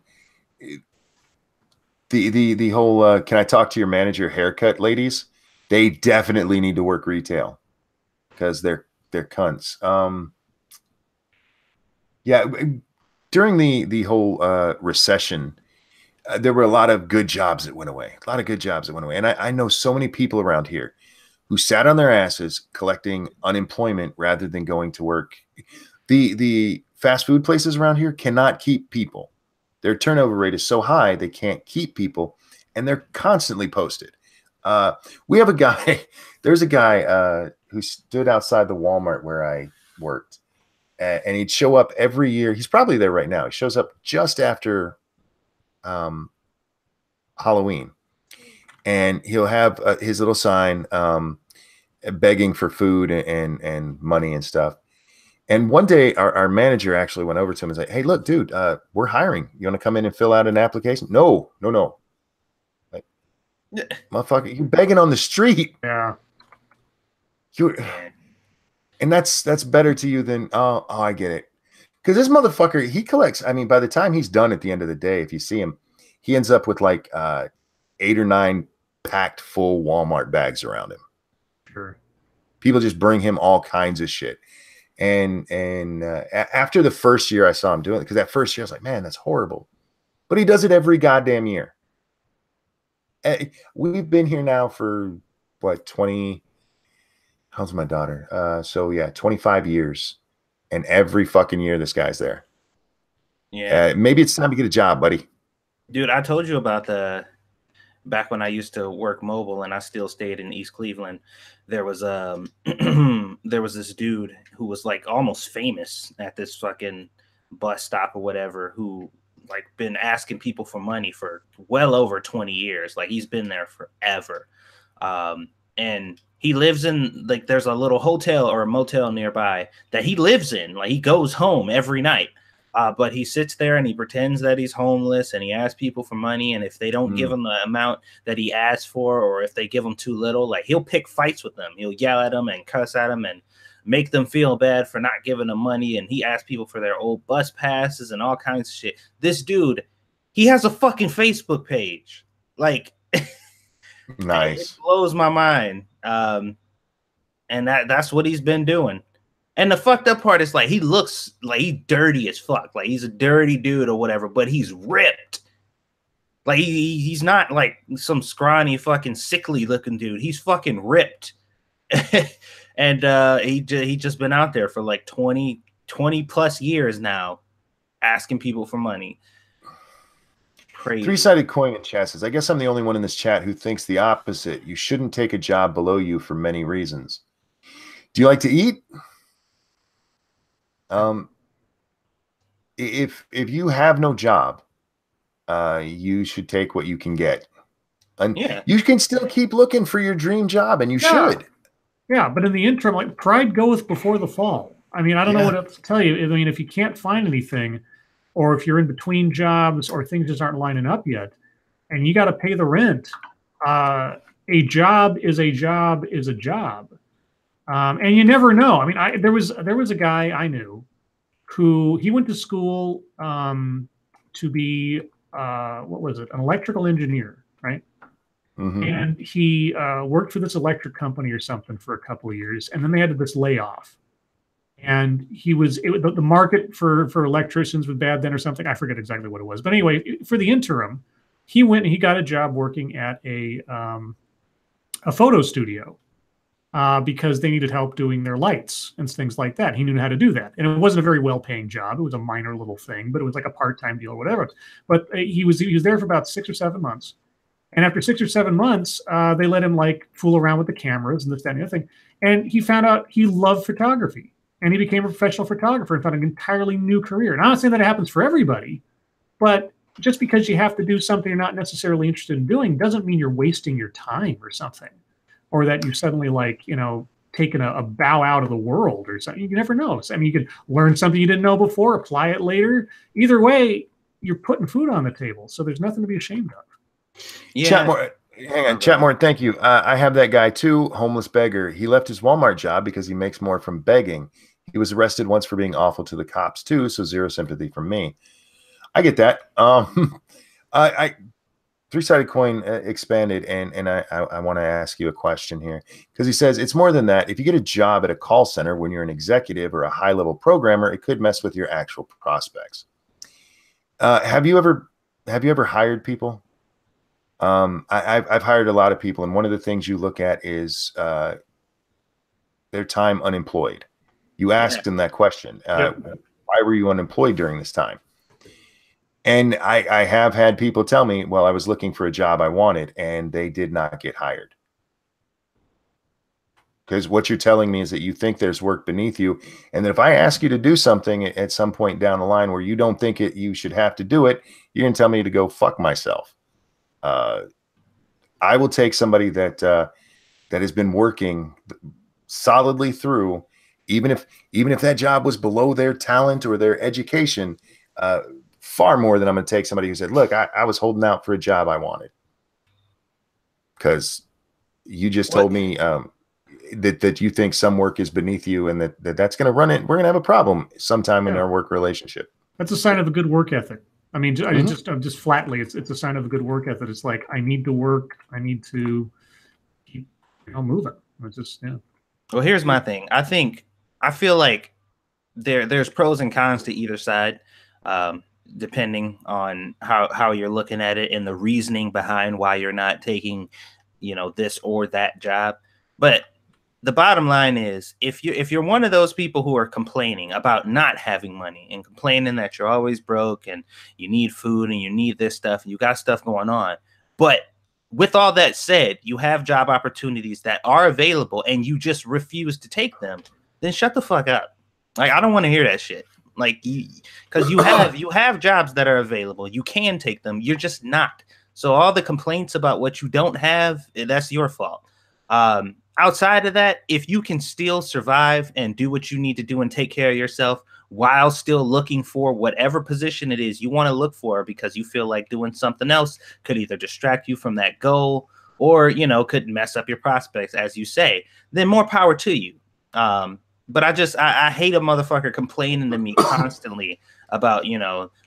the whole can I talk to your manager haircut, ladies? They definitely need to work retail because they're cunts. Yeah, during the whole recession, there were a lot of good jobs that went away. And I know so many people around here who sat on their asses collecting unemployment rather than going to work. The fast food places around here cannot keep people. Their turnover rate is so high, they can't keep people, and they're constantly posted. We have a guy, there's a guy who stood outside the Walmart where I worked, and he'd show up every year. He's probably there right now. He shows up just after Halloween, and he'll have his little sign begging for food and money and stuff. And one day our manager actually went over to him and said, hey, look, dude, we're hiring. You want to come in and fill out an application? No. Like, motherfucker, you're begging on the street. Yeah. And that's better to you than, oh, I get it. Because this motherfucker, he collects, by the time he's done at the end of the day, if you see him, he ends up with like 8 or 9 packed full Walmart bags around him. Sure. People just bring him all kinds of shit. And after the first year I saw him doing it, because that first year I was like, man, that's horrible. But he does it every goddamn year. We've been here now for what, 20, how's my daughter? So yeah, 25 years. And every fucking year this guy's there. Yeah. Maybe it's time to get a job, buddy. Dude, I told you about back when I used to work mobile and I still stayed in East Cleveland. There was there was this dude who was like almost famous at this fucking bus stop or whatever, who like been asking people for money for well over 20 years. Like he's been there forever. And he lives in, like, there's a little hotel or a motel nearby that he lives in. Like he goes home every night. But he sits there and he pretends that he's homeless and he asks people for money. And if they don't give him the amount that he asked for, or if they give him too little, like he'll pick fights with them. He'll yell at them and cuss at them and make them feel bad for not giving them money. And he asks people for their old bus passes and all kinds of shit. This dude, he has a fucking Facebook page. Like, nice. It blows my mind. and that's what he's been doing. And the fucked up part is like he looks like he's dirty as fuck, like he's a dirty dude or whatever, but he's ripped. Like he's not like some scrawny fucking sickly looking dude. He's fucking ripped. And he just been out there for like 20 plus years now, asking people for money. Crazy. Three-sided coin in chat says, I guess I'm the only one in this chat who thinks the opposite. You shouldn't take a job below you for many reasons. Do you like to eat? If you have no job, you should take what you can get. And you can still keep looking for your dream job, and you should. Yeah, but in the interim, like, pride goeth before the fall. I mean, I don't know what else to tell you. I mean, if you can't find anything, or if you're in between jobs, or things just aren't lining up yet, and you got to pay the rent, a job is a job is a job, and you never know. I mean, there was a guy I knew who he went to school to be what was it, an electrical engineer, right? Mm-hmm. And he worked for this electric company or something for a couple of years, and then they had this layoff. And the market for electricians was bad then or something. I forget exactly what it was. But anyway, for the interim, he went and he got a job working at a photo studio because they needed help doing their lights and things like that. He knew how to do that. And it wasn't a very well-paying job. It was a minor little thing, but it was like a part-time deal or whatever. But he was there for about 6 or 7 months. And after 6 or 7 months, they let him like fool around with the cameras and this, that, and the other thing. And he found out he loved photography. And he became a professional photographer and found an entirely new career. And I'm not saying that it happens for everybody, but just because you have to do something you're not necessarily interested in doing doesn't mean you're wasting your time or something, or that you suddenly taken a bow out of the world or something. You never know. I mean, you could learn something you didn't know before, apply it later. Either way, you're putting food on the table. So there's nothing to be ashamed of. Yeah. Hang on, Chatmore, thank you. I have that guy too, homeless beggar. He left his Walmart job because he makes more from begging. He was arrested once for being awful to the cops too, so zero sympathy from me. I get that. I three-sided coin expanded, and I want to ask you a question here, because he says it's more than that. If you get a job at a call center when you're an executive or a high-level programmer, it could mess with your actual prospects. Have you ever hired people? I've hired a lot of people, and one of the things you look at is their time unemployed. You asked them that question. Why were you unemployed during this time? And I have had people tell me, well, I was looking for a job I wanted, and they did not get hired. Because what you're telling me is that you think there's work beneath you, and that if I ask you to do something at some point down the line where you don't think you should have to do it, you're going to tell me to go fuck myself. I will take somebody that has been working solidly through, even if that job was below their talent or their education, far more than I'm going to take somebody who said, look, I was holding out for a job I wanted. Because you just told me that you think some work is beneath you, and that's going to run it. We're going to have a problem sometime in our work relationship. That's a sign of a good work ethic. I mean, just flatly, it's a sign of a good work ethic. It's like, I need to work. I need to keep moving. It's just, Well, here's my thing. I feel like there's pros and cons to either side, depending on how you're looking at it and the reasoning behind why you're not taking, this or that job. But the bottom line is, if you're one of those people who are complaining about not having money and complaining that you're always broke and you need food and you need this stuff and you got stuff going on, but with all that said, you have job opportunities that are available and you just refuse to take them, then shut the fuck up. Like, I don't want to hear that shit. Like, because you have jobs that are available. You can take them. You're just not. So all the complaints about what you don't have, that's your fault. Outside of that, if you can still survive and do what you need to do and take care of yourself while still looking for whatever position it is you want to look for, because you feel like doing something else could either distract you from that goal or, could mess up your prospects, as you say, then more power to you. But I hate a motherfucker complaining to me constantly about,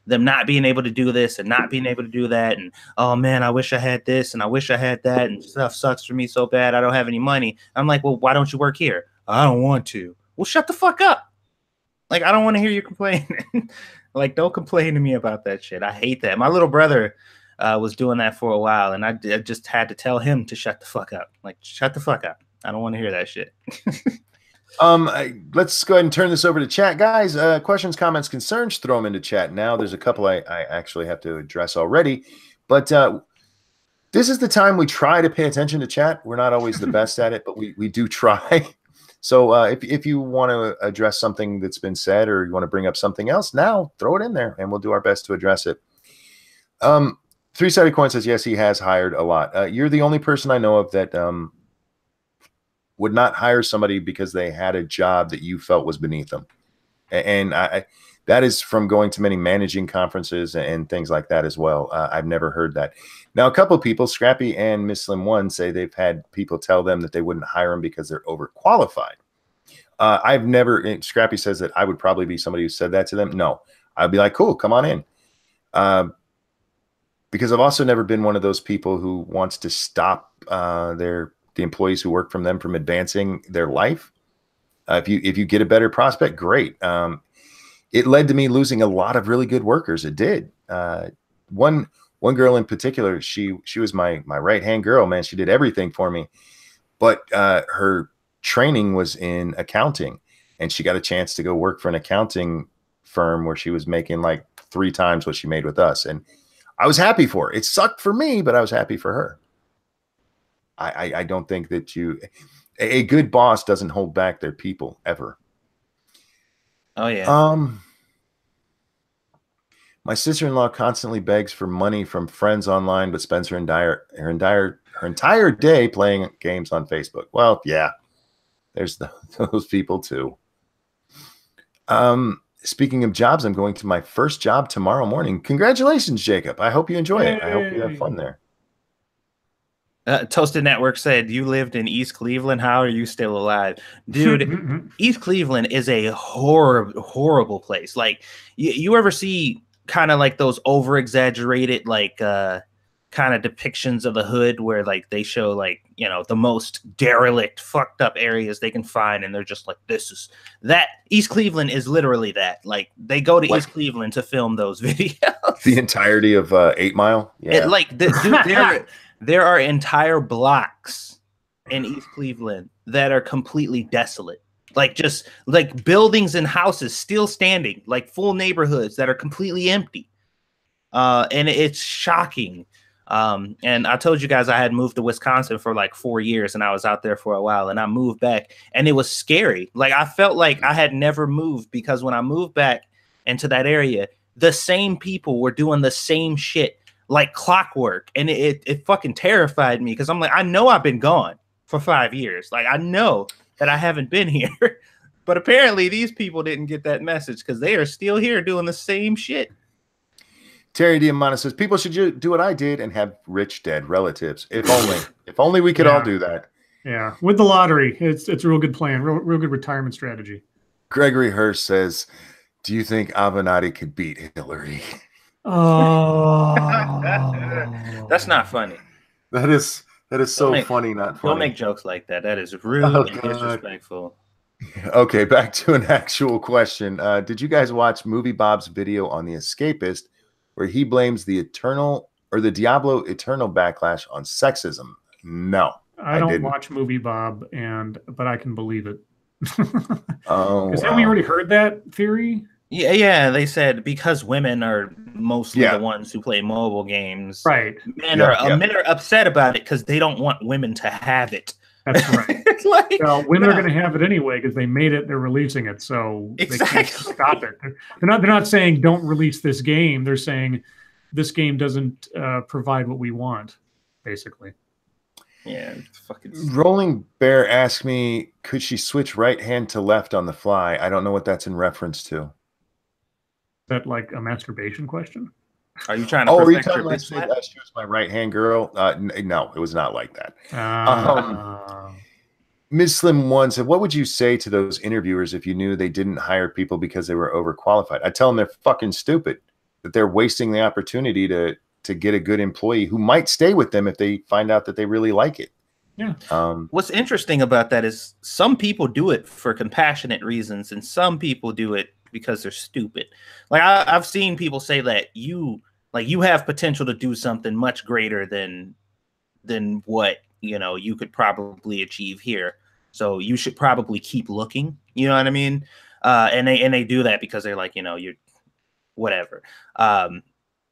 them not being able to do this and not being able to do that. And, oh man, I wish I had this and I wish I had that. And stuff sucks for me so bad. I don't have any money. I'm like, well, why don't you work here? I don't want to. Well, shut the fuck up. Like, I don't want to hear you complain. Like, don't complain to me about that shit. I hate that. My little brother was doing that for a while, and I just had to tell him to shut the fuck up. Like, shut the fuck up. I don't want to hear that shit. Let's go ahead and turn this over to chat, guys. Questions, comments, concerns, throw them into chat now. There's a couple I actually have to address already, but this is the time we try to pay attention to chat. We're not always the best at it, but we do try. So if you want to address something that's been said, or you want to bring up something else, now throw it in there, and we'll do our best to address it. Three-Sided Coin says, yes, he has hired a lot. You're the only person I know of that would not hire somebody because they had a job that you felt was beneath them. And that is from going to many managing conferences and things like that as well. I've never heard that. Now, a couple of people, Scrappy and Miss Slim One, say they've had people tell them that they wouldn't hire them because they're overqualified. I've never, Scrappy says that I would probably be somebody who said that to them. No, I'd be like, cool, come on in. Because I've also never been one of those people who wants to stop the employees who work from them from advancing their life. If you get a better prospect, great. It led to me losing a lot of really good workers. It did. One girl in particular, she was my right-hand girl, man. She did everything for me. But her training was in accounting, and she got a chance to go work for an accounting firm where she was making like 3 times what she made with us. And I was happy for her. It sucked for me, but I was happy for her. I don't think that a good boss doesn't hold back their people ever. Oh yeah. My sister-in-law constantly begs for money from friends online, but spends her entire day playing games on Facebook. Well, yeah, there's those people too. Speaking of jobs, I'm going to my first job tomorrow morning. Congratulations, Jacob. I hope you enjoy it. I hope you have fun there. Toasted Network said, you lived in East Cleveland. How are you still alive? Dude, East Cleveland is a horrible place. Like, you ever see kind of like those over-exaggerated, like, kind of depictions of the hood where, like, they show, like, you know, the most derelict, fucked up areas they can find, and they're just like, this is that. East Cleveland is literally that. Like, they go to East Cleveland to film those videos. The entirety of 8 Mile? Yeah. Dude, there are entire blocks in East Cleveland that are completely desolate. Like, just like buildings and houses still standing, like full neighborhoods that are completely empty. And it's shocking. And I told you guys I had moved to Wisconsin for like 4 years, and I was out there for a while, and I moved back, and it was scary. Like, I felt like I had never moved, because when I moved back into that area, the same people were doing the same shit like clockwork, and it fucking terrified me, because I'm like, I know I've been gone for 5 years. Like, I know that I haven't been here, but apparently these people didn't get that message, because they are still here doing the same shit. Terry Diamante says, people should do what I did and have rich dead relatives. If only we could all do that. Yeah, with the lottery, it's a real good plan, real good retirement strategy. Gregory Hirsch says, do you think Avenatti could beat Hillary? Oh, that's not funny. That is so funny, not funny. Don't make jokes like that. That is rude and disrespectful. Okay, back to an actual question. Did you guys watch Movie Bob's video on The Escapist, where he blames the Diablo Eternal backlash on sexism? No, I don't watch Movie Bob, but I can believe it. Oh, because haven't we already heard that theory? Yeah. They said because women are mostly the ones who play mobile games, right? Men are upset about it because they don't want women to have it. That's right. Well, women are going to have it anyway because they made it. They're releasing it, so they can't stop it. They're not saying don't release this game. They're saying this game doesn't provide what we want, basically. Yeah, fucking. Rolling Bear asked me, could she switch right hand to left on the fly? I don't know what that's in reference to. Is that like a masturbation question? Are you trying to perfect your bitch? She was my right hand girl. No, it was not like that. Ms. Slim One said, what would you say to those interviewers if you knew they didn't hire people because they were overqualified? I tell them they're fucking stupid, that they're wasting the opportunity to get a good employee who might stay with them if they find out that they really like it. Yeah. What's interesting about that is some people do it for compassionate reasons, and some people do it because they're stupid. Like I've seen people say that you have potential to do something much greater than what you could probably achieve here. So you should probably keep looking. You know what I mean? And they do that because they're like, you're whatever. I've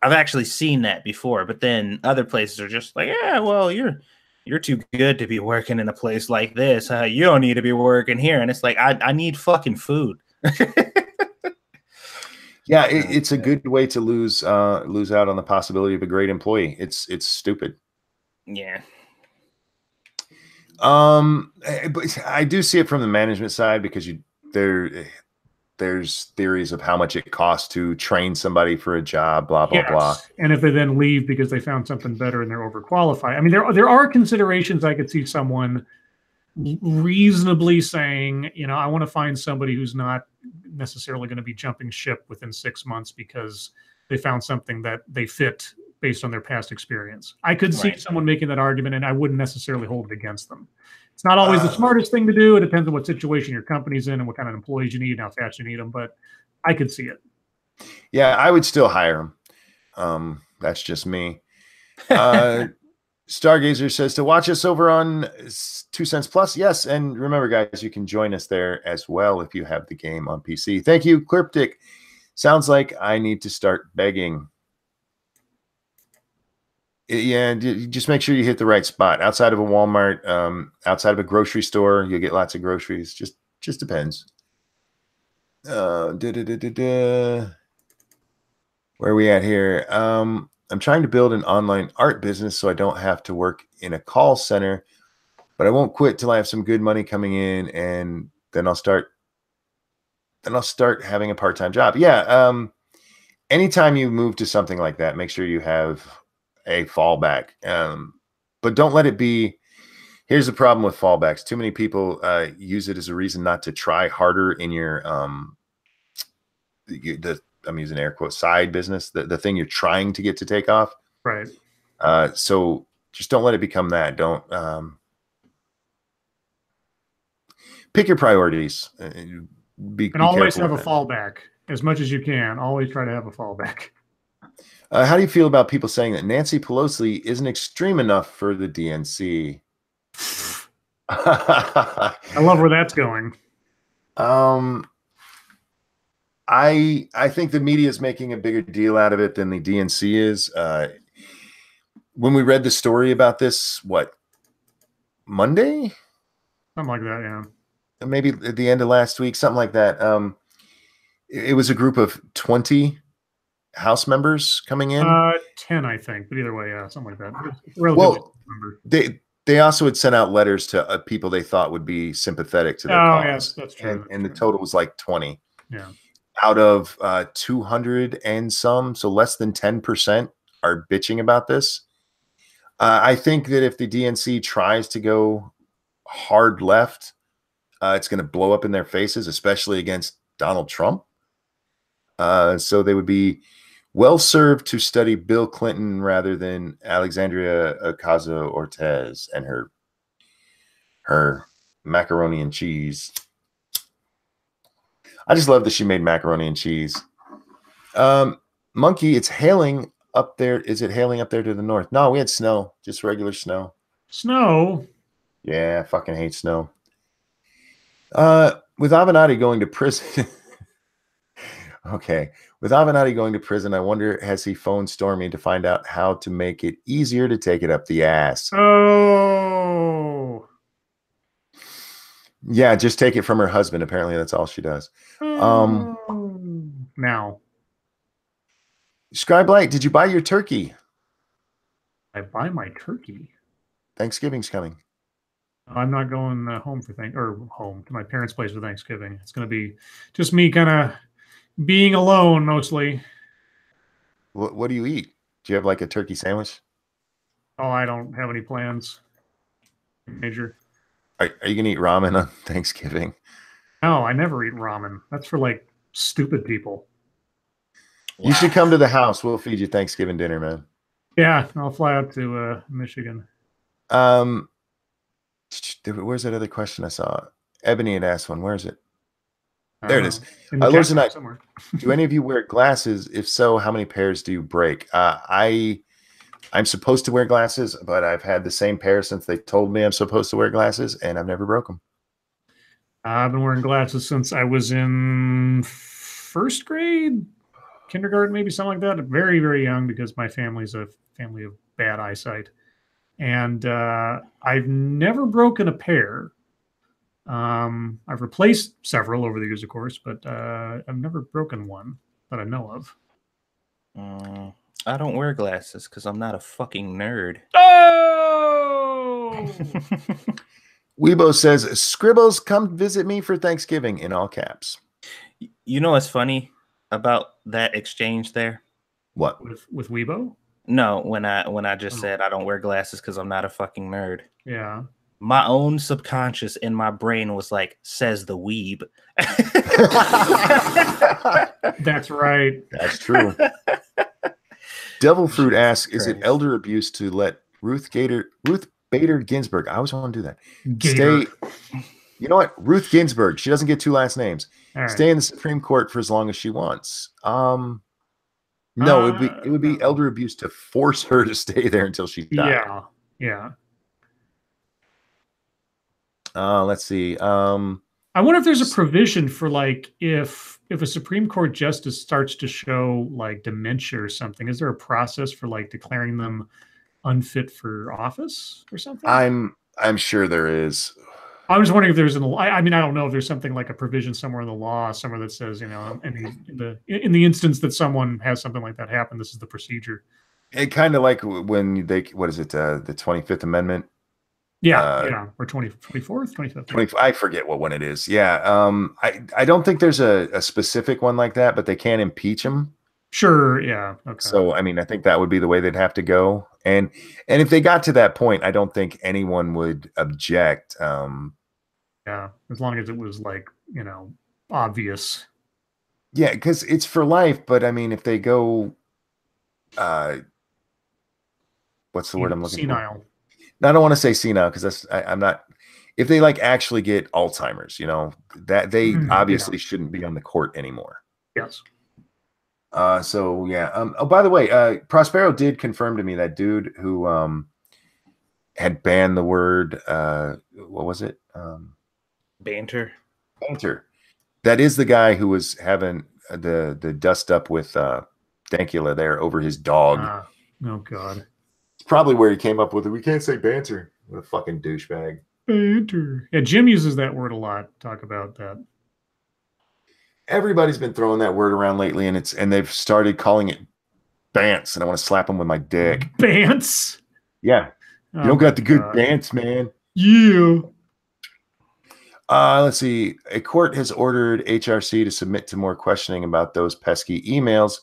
actually seen that before, but then other places are just like, yeah, well, you're too good to be working in a place like this. You don't need to be working here. And it's like, I need fucking food. Yeah, it's a good way to lose out on the possibility of a great employee. It's stupid. Yeah. But I do see it from the management side because there's theories of how much it costs to train somebody for a job, blah blah blah. And if they then leave because they found something better and they're overqualified. I mean, there are considerations. I could see someone reasonably saying, I want to find somebody who's not necessarily going to be jumping ship within 6 months because they found something that they fit based on their past experience. I could see someone making that argument, and I wouldn't necessarily hold it against them. It's not always the smartest thing to do. It depends on what situation your company's in and what kind of employees you need and how fast you need them, but I could see it. Yeah, I would still hire them. That's just me. Stargazer says to watch us over on 2 Cents Plus. Yes, and remember, guys, you can join us there as well if you have the game on PC. Thank you, Cryptic. Sounds like I need to start begging. Yeah, just make sure you hit the right spot. Outside of a Walmart, outside of a grocery store, you'll get lots of groceries. Just depends. Where are we at here? I'm trying to build an online art business so I don't have to work in a call center, but I won't quit till I have some good money coming in, and then I'll start having a part-time job. Yeah. Anytime you move to something like that, make sure you have a fallback. But don't let it be. Here's the problem with fallbacks. Too many people use it as a reason not to try harder in your I'm using air quotes, side business, the thing you're trying to get to take off. Right. So just don't let it become that. Don't pick your priorities. Be always have a fallback as much as you can. Always try to have a fallback. How do you feel about people saying that Nancy Pelosi isn't extreme enough for the DNC? I love where that's going. I think the media is making a bigger deal out of it than the DNC is. When we read the story about this, Monday? Something like that, yeah. Maybe at the end of last week, something like that. It was a group of 20 House members coming in. 10, I think, but either way, yeah, something like that. Well, they also had sent out letters to people they thought would be sympathetic to their cause. Yes, that's true. And the total was like 20. Yeah. Out of 200 and some, so less than 10% are bitching about this. I think that if the DNC tries to go hard left, it's going to blow up in their faces, especially against Donald Trump. So they would be well served to study Bill Clinton rather than Alexandria Ocasio-Cortez and her macaroni and cheese. I just love that she made macaroni and cheese. Monkey, it's hailing up there. Is it hailing up there to the north? No, we had snow, just regular snow. Snow? Yeah, I fucking hate snow. With Avenatti going to prison. Okay. With Avenatti going to prison, I wonder, has he phoned Stormy to find out how to make it easier to take it up the ass? Oh. Yeah, just take it from her husband. Apparently, that's all she does. Now. Scribe Light, did you buy your turkey? I buy my turkey. Thanksgiving's coming. I'm not going home to my parents' place for Thanksgiving. It's going to be just me kind of being alone mostly. What do you eat? Do you have like a turkey sandwich? Oh, I don't have any plans. Major. Are you going to eat ramen on Thanksgiving? No, I never eat ramen. That's for like stupid people. Wow. You should come to the house. We'll feed you Thanksgiving dinner, man. Yeah, I'll fly out to Michigan. Where's that other question I saw? Ebony had asked one. Where is it? There it is. In the Lords of chat Night, somewhere. do any of you wear glasses? If so, how many pairs do you break? I'm supposed to wear glasses, but I've had the same pair since they told me I'm supposed to wear glasses, and I've never broke them. I've been wearing glasses since I was in first grade, kindergarten, maybe something like that. Very, very young, because my family's a family of bad eyesight. And I've never broken a pair. I've replaced several over the years, of course, but I've never broken one that I know of. I don't wear glasses because I'm not a fucking nerd. Oh! Weibo says, Scribbles, come visit me for Thanksgiving, in all caps. You know what's funny about that exchange there? What? With Weibo? No, when I just said I don't wear glasses because I'm not a fucking nerd. Yeah. My own subconscious in my brain was like, says the weeb. That's right. That's true. Devil Fruit asks, is it elder abuse to let Ruth Bader Ginsburg, I always want to do that, Gator. stay, you know what, Ruth Ginsburg, she doesn't get two last names, All right. stay in the Supreme Court for as long as she wants? No, it would be elder abuse to force her to stay there until she died. Yeah. Let's see. I wonder if there's a provision for, like, if a Supreme Court justice starts to show like dementia or something, is there a process for like declaring them unfit for office or something? I'm sure there is. I was wondering if there's I mean, I don't know if there's something like a provision somewhere in the law, somewhere that says, you know, in the instance that someone has something like that happen, this is the procedure. It kind of like when they, what is it, the 25th Amendment? Yeah, or 24th, 25th. I forget what one it is. Yeah, I don't think there's a specific one like that, but they can impeach him. Sure, yeah. Okay. So, I mean, I think that would be the way they'd have to go. And if they got to that point, I don't think anyone would object. Yeah, as long as it was like, you know, obvious. Yeah, because it's for life. But I mean, if they go, what's the word I'm looking senile. for? I don't want to say senile because I'm not. If they like actually get Alzheimer's, you know, that they obviously shouldn't be on the court anymore. Yes. So yeah. Oh, by the way, Prospero did confirm to me that dude who had banned the word. What was it? Banter. Banter. That is the guy who was having the dust up with Dankula there over his dog. Oh God. It's probably where he came up with it. We can't say banter. What a fucking douchebag. Banter. Yeah, Jim uses that word a lot. Talk about that. Everybody's been throwing that word around lately, and they've started calling it bants, and I want to slap them with my dick. Bants? Yeah. You don't got the good bants, man. Yeah. Let's see. A court has ordered HRC to submit to more questioning about those pesky emails.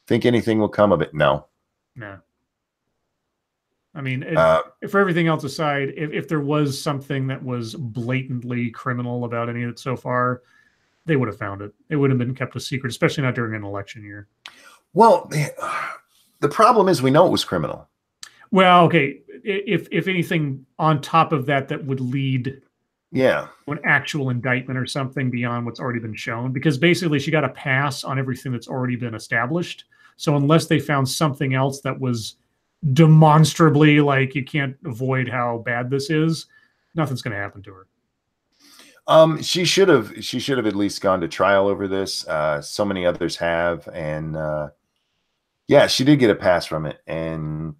Think anything will come of it? No. I mean, for everything else aside, if there was something that was blatantly criminal about any of it so far, they would have found it. It would have been kept a secret, especially not during an election year. Well, the problem is we know it was criminal. Well, okay. If anything on top of that would lead to an actual indictment or something beyond what's already been shown, because basically she got a pass on everything that's already been established. So unless they found something else that was demonstrably like you can't avoid how bad this is, nothing's going to happen to her. She should have at least gone to trial over this. So many others have, and yeah, she did get a pass from it, and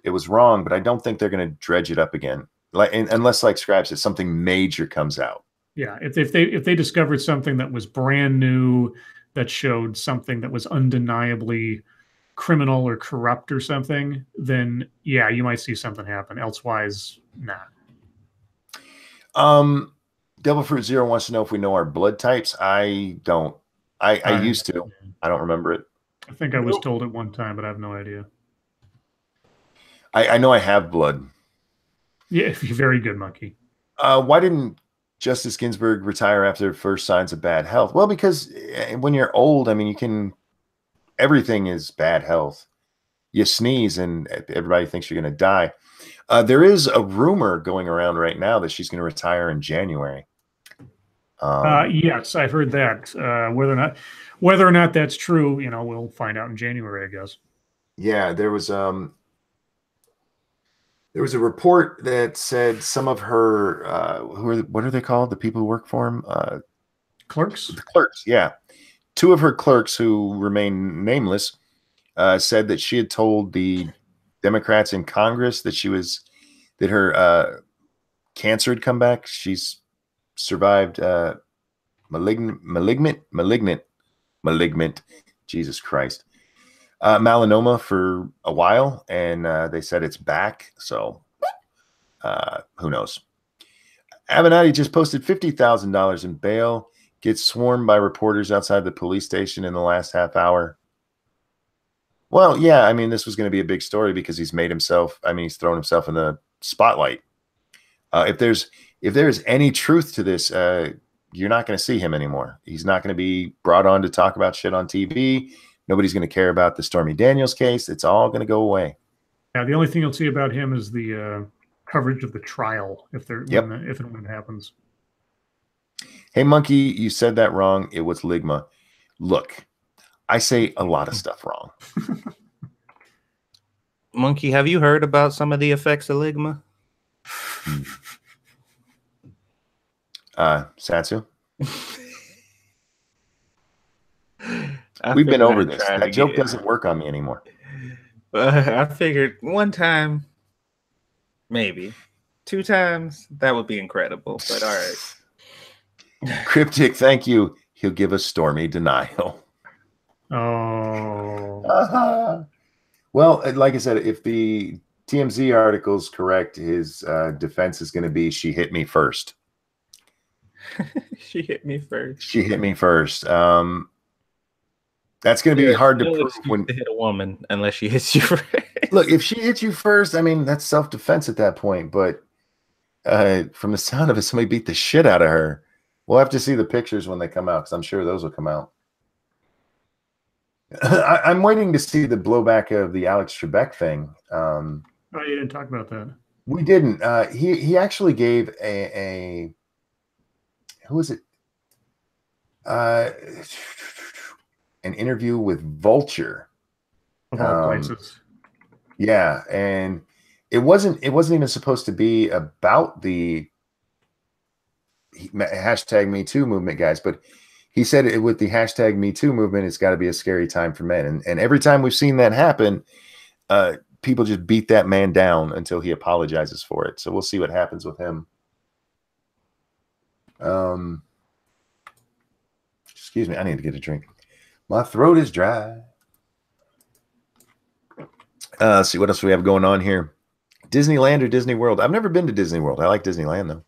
it was wrong. But I don't think they're going to dredge it up again, unless, like Scribe says, something major comes out. Yeah, if they discovered something that was brand new, that showed something that was undeniably criminal or corrupt or something, then yeah, you might see something happen. Elsewise, nah. Devil Fruit Zero wants to know if we know our blood types. I don't. I used to. I don't remember it. I think I was told it one time, but I have no idea. I know I have blood. Yeah, very good, Monkey. Why didn't Justice Ginsburg retire after first signs of bad health? Well, because when you're old, I mean, everything is bad health. you sneeze and everybody thinks you're going to die. There is a rumor going around right now that she's going to retire in January. Yes, I've heard that. Whether or not that's true, we'll find out in January, I guess. Yeah, there was a report that said some of her what are they called? The people who work for him? Clerks? The clerks, yeah. 2 of her clerks who remain nameless said that she had told the Democrats in Congress that her cancer had come back. She's survived malignant. Jesus Christ. Melanoma for a while, and they said it's back. So who knows? Avenatti just posted $50,000 in bail. Gets swarmed by reporters outside the police station in the last half hour. Well, yeah, I mean, this was going to be a big story because he's thrown himself in the spotlight. If there's any truth to this, you're not going to see him anymore. He's not going to be brought on to talk about shit on TV. Nobody's going to care about the Stormy Daniels case. It's all going to go away. Yeah, the only thing you'll see about him is the coverage of the trial if and when it happens. Hey, Monkey, you said that wrong. It was ligma. Look, I say a lot of stuff wrong. Monkey, have you heard about some of the effects of ligma? Satsu? We've been over this. That joke doesn't work on me anymore. I figured one time, maybe 2 times, that would be incredible. But all right. Cryptic, thank you. He'll give us Stormy denial. Oh. Well, like I said, if the TMZ article is correct, his defense is going to be, she hit me first. She hit me first. She hit me first. That's going to be hard to prove when to hit a woman unless she hits you first. Look, if she hits you first, I mean, that's self-defense at that point. But from the sound of it, somebody beat the shit out of her. We'll have to see the pictures when they come out, because I'm sure those will come out. I'm waiting to see the blowback of the Alex Trebek thing. Oh, you didn't talk about that. We didn't. He actually gave a who is it? An interview with Vulture. Of all places. Yeah, and it wasn't even supposed to be about the #MeToo movement, guys, but he said it with the #MeToo movement, it's got to be a scary time for men. And every time we've seen that happen, people just beat that man down until he apologizes for it. So we'll see what happens with him. Excuse me, I need to get a drink. My throat is dry. Let's see what else we have going on here. Disneyland or Disney World? I've never been to Disney World. I like Disneyland though.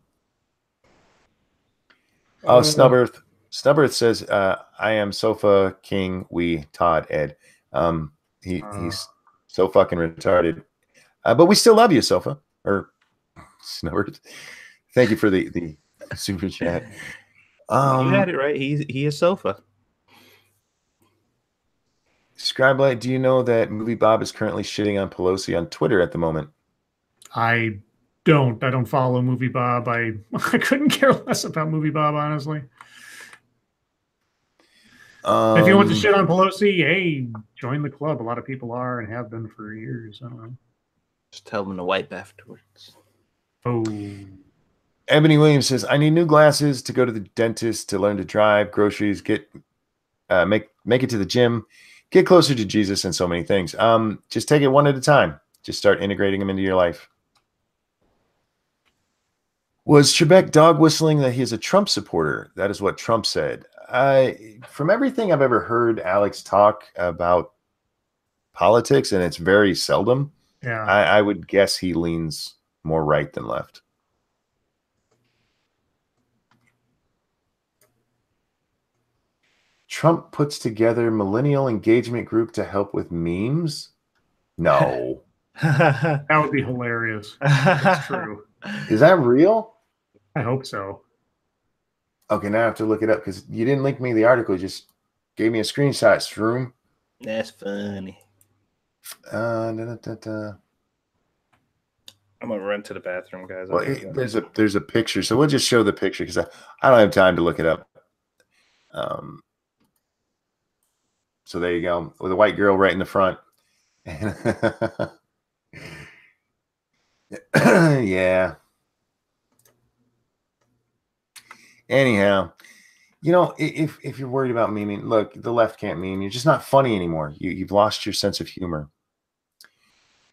Oh, Snubbirth says, I am Sofa King, we Todd Ed. He's so fucking retarded. But we still love you, Sofa. Or Snubbirth. Thank you for the super chat. You had it right. He is Sofa. Scribe Light, do you know that Movie Bob is currently shitting on Pelosi on Twitter at the moment? I don't follow Movie Bob. I couldn't care less about Movie Bob, honestly. If you want to shit on Pelosi, hey, join the club. A lot of people are and have been for years. I don't know. Just tell them to wipe afterwards. Oh. Ebony Williams says, I need new glasses to go to the dentist, to learn to drive, groceries, make it to the gym, get closer to Jesus, and so many things. Just take it one at a time. Just start integrating them into your life. Was Trebek dog whistling that he is a Trump supporter? That is what Trump said. From everything I've ever heard Alex talk about politics, and it's very seldom, yeah, I would guess he leans more right than left. Trump puts together millennial engagement group to help with memes? No. That would be hilarious. That's true. Is that real? I hope so. Okay, now I have to look it up because you didn't link me the article. You just gave me a screenshot, Shroom. That's funny. I'm gonna run to the bathroom, guys. Well, there's a picture, so we'll just show the picture because I don't have time to look it up. So there you go, with a white girl right in the front. Yeah. Anyhow, you know, if you're worried about memeing, look, the left can't meme. You're just not funny anymore. You've lost your sense of humor.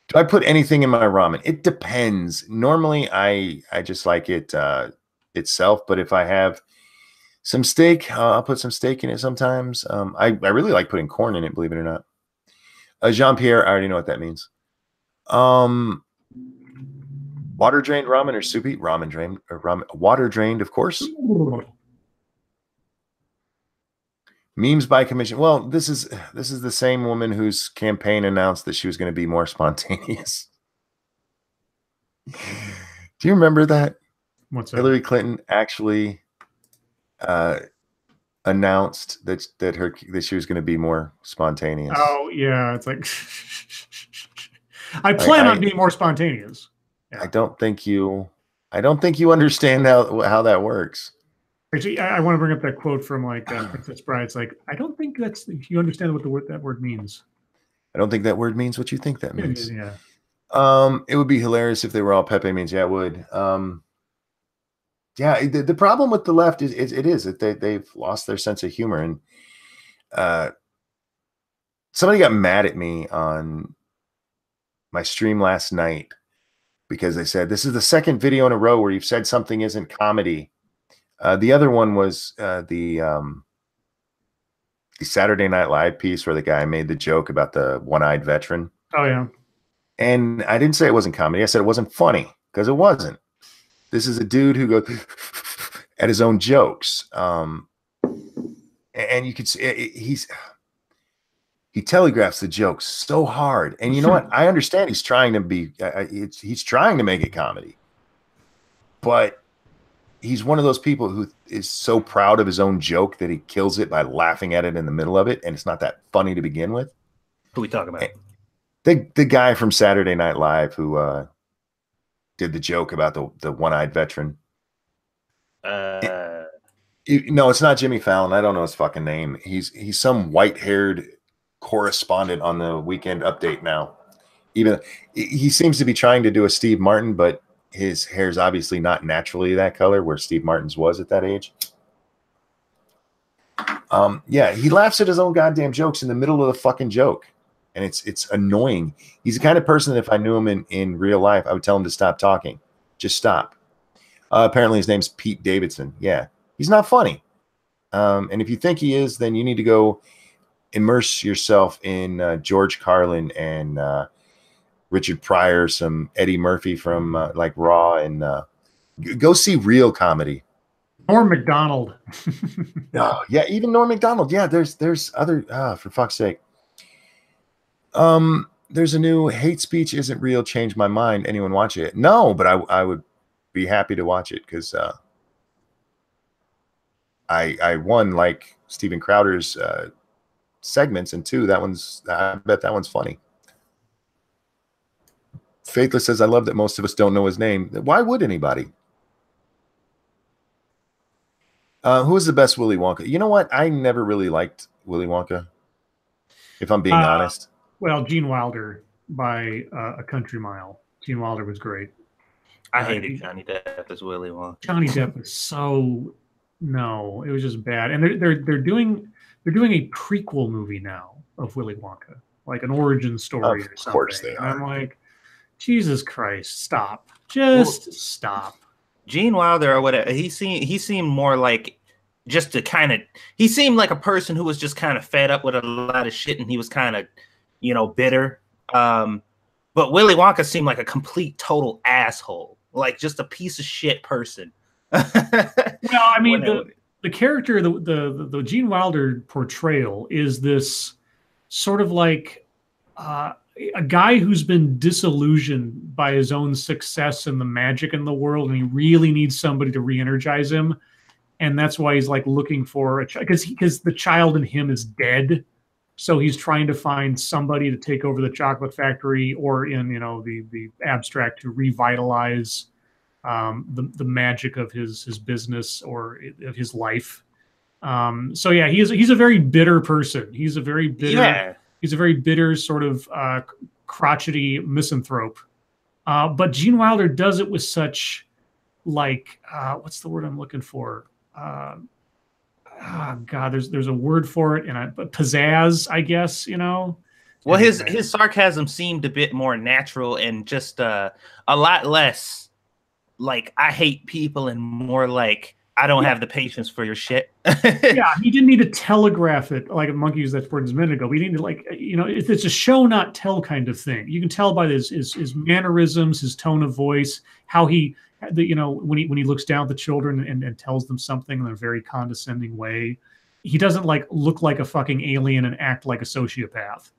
Do I put anything in my ramen? It depends. Normally, I just like it itself, but if I have some steak, I'll put some steak in it sometimes. I really like putting corn in it, believe it or not. Jean-Pierre, I already know what that means. Water drained ramen or soupy? Ramen drained or ramen. Water drained, of course. Memes by commission. Well, this is the same woman whose campaign announced that she was going to be more spontaneous. Do you remember that? What's that? Hillary Clinton actually announced that she was going to be more spontaneous. Oh yeah, it's like I plan on being more spontaneous. Yeah. I don't think you understand how that works. Actually, I want to bring up that quote from like Princess Bride. It's like, I don't think you understand what that word means. I don't think that word means what you think that means. Yeah. It would be hilarious if they were all Pepe means. Yeah, it would. Yeah, the problem with the left is that they've lost their sense of humor. And somebody got mad at me on my stream last night because they said, this is the second video in a row where you've said something isn't comedy. The other one was the Saturday Night Live piece where the guy made the joke about the one-eyed veteran. Oh, yeah. And I didn't say it wasn't comedy. I said it wasn't funny because it wasn't. This is a dude who goes at his own jokes. And you could see he telegraphs the jokes so hard. And you know what? I understand he's trying to be he's trying to make it comedy. But he's one of those people who is so proud of his own joke that he kills it by laughing at it in the middle of it, and it's not that funny to begin with. Who we talking about? The guy from Saturday Night Live who did the joke about the one-eyed veteran. No, it's not Jimmy Fallon. I don't know his fucking name. He's some white-haired correspondent on the Weekend Update now. Even he seems to be trying to do a Steve Martin, but his hair's obviously not naturally that color where Steve Martin's was at that age. Yeah, he laughs at his own goddamn jokes in the middle of the fucking joke. And it's annoying. He's the kind of person that if I knew him in real life, I would tell him to stop talking. Just stop. Apparently his name's Pete Davidson. Yeah, he's not funny. And if you think he is, then you need to go immerse yourself in George Carlin and Richard Pryor, some Eddie Murphy from like Raw, and go see real comedy. Norm Macdonald. Oh, yeah, even Norm Macdonald. Yeah, there's other for fuck's sake. There's a new Hate Speech Isn't Real, Change My Mind. Anyone watch it? No, but I would be happy to watch it because I one like Steven Crowder's segments, and two, I bet that one's funny. Faithless says, I love that most of us don't know his name. Why would anybody? Who is the best Willy Wonka? You know what? I never really liked Willy Wonka, if I'm being honest. Well, Gene Wilder by a country mile. Gene Wilder was great. I hated Johnny Depp as Willy Wonka. Johnny Depp was it was just bad. And they're doing a prequel movie now of Willy Wonka, like an origin story or something. Of course they are. And I'm like, Jesus Christ, stop. Stop. Gene Wilder or whatever, he seemed more like he seemed like a person who was just kind of fed up with a lot of shit, and he was kind of, bitter. But Willy Wonka seemed like a complete total asshole, like just a piece of shit person. Well, I mean, the character, the Gene Wilder portrayal is this sort of like a guy who's been disillusioned by his own success and the magic in the world, and he really needs somebody to re-energize him. And that's why he's like looking for a child, because the child in him is dead. So he's trying to find somebody to take over the chocolate factory, or in the abstract, to revitalize the magic of his business or of his life. So yeah, he's a very bitter person. He's a very bitter sort of crotchety misanthrope. But Gene Wilder does it with such, like, what's the word I'm looking for? God, there's a word for it, but pizzazz, I guess, Well, his sarcasm seemed a bit more natural and just a lot less like I hate people and more like I don't have the patience for your shit. Yeah, he didn't need to telegraph it like Monkey used that word a minute ago. We need to, like, it's a show not tell kind of thing. You can tell by his mannerisms, his tone of voice, how he, when he looks down at the children and tells them something in a very condescending way. He doesn't look like a fucking alien and act like a sociopath.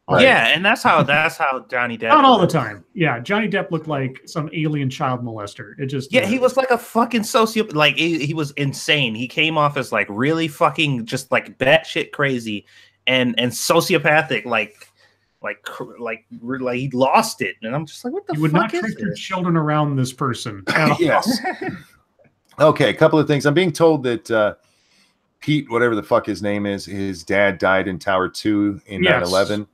Right. Yeah, and that's how Johnny Depp. Not all the time. Yeah, Johnny Depp looked like some alien child molester. It just he was like a fucking sociopath. Like he was insane. He came off as like really fucking just like batshit crazy and sociopathic. Like he lost it. And I'm just like, what the fuck? You would not trick your children around this person. Yes. Okay, a couple of things. I'm being told that Pete, whatever the fuck his name is, his dad died in Tower 2 in 9/11.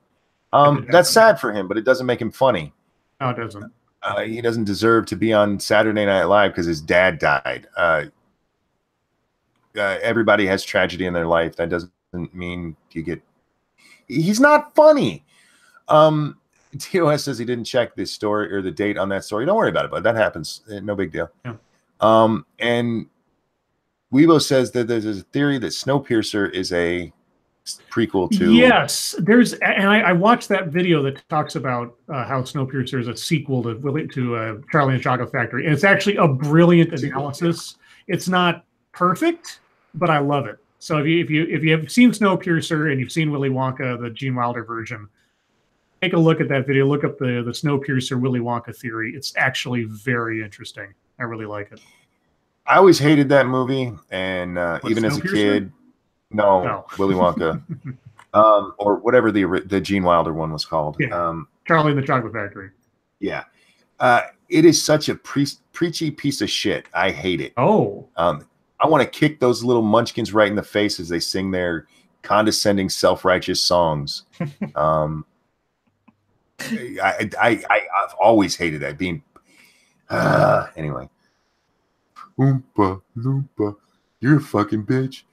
That's sad for him, but it doesn't make him funny. No, it doesn't. He doesn't deserve to be on Saturday Night Live because his dad died. Everybody has tragedy in their life. That doesn't mean he's not funny. TOS says he didn't check the story or the date on that story. Don't worry about it, but that happens. No big deal. Yeah. And Weibo says that there's a theory that Snowpiercer is a prequel to. Yes, I watched that video that talks about how Snowpiercer is a sequel to Charlie and the Chocolate Factory, and it's actually a brilliant analysis. It's not perfect, but I love it. So if you have seen Snowpiercer and you've seen Willy Wonka, the Gene Wilder version, take a look at that video. Look up the Snowpiercer Willy Wonka theory. It's actually very interesting. I really like it. I always hated that movie, and even as a kid. No, Willy Wonka, or whatever the Gene Wilder one was called. Yeah. Charlie and the Chocolate Factory. Yeah, it is such a preachy piece of shit. I hate it. Oh, I want to kick those little munchkins right in the face as they sing their condescending, self-righteous songs. I've always hated that. Anyway, Oompa Loompa, you're a fucking bitch.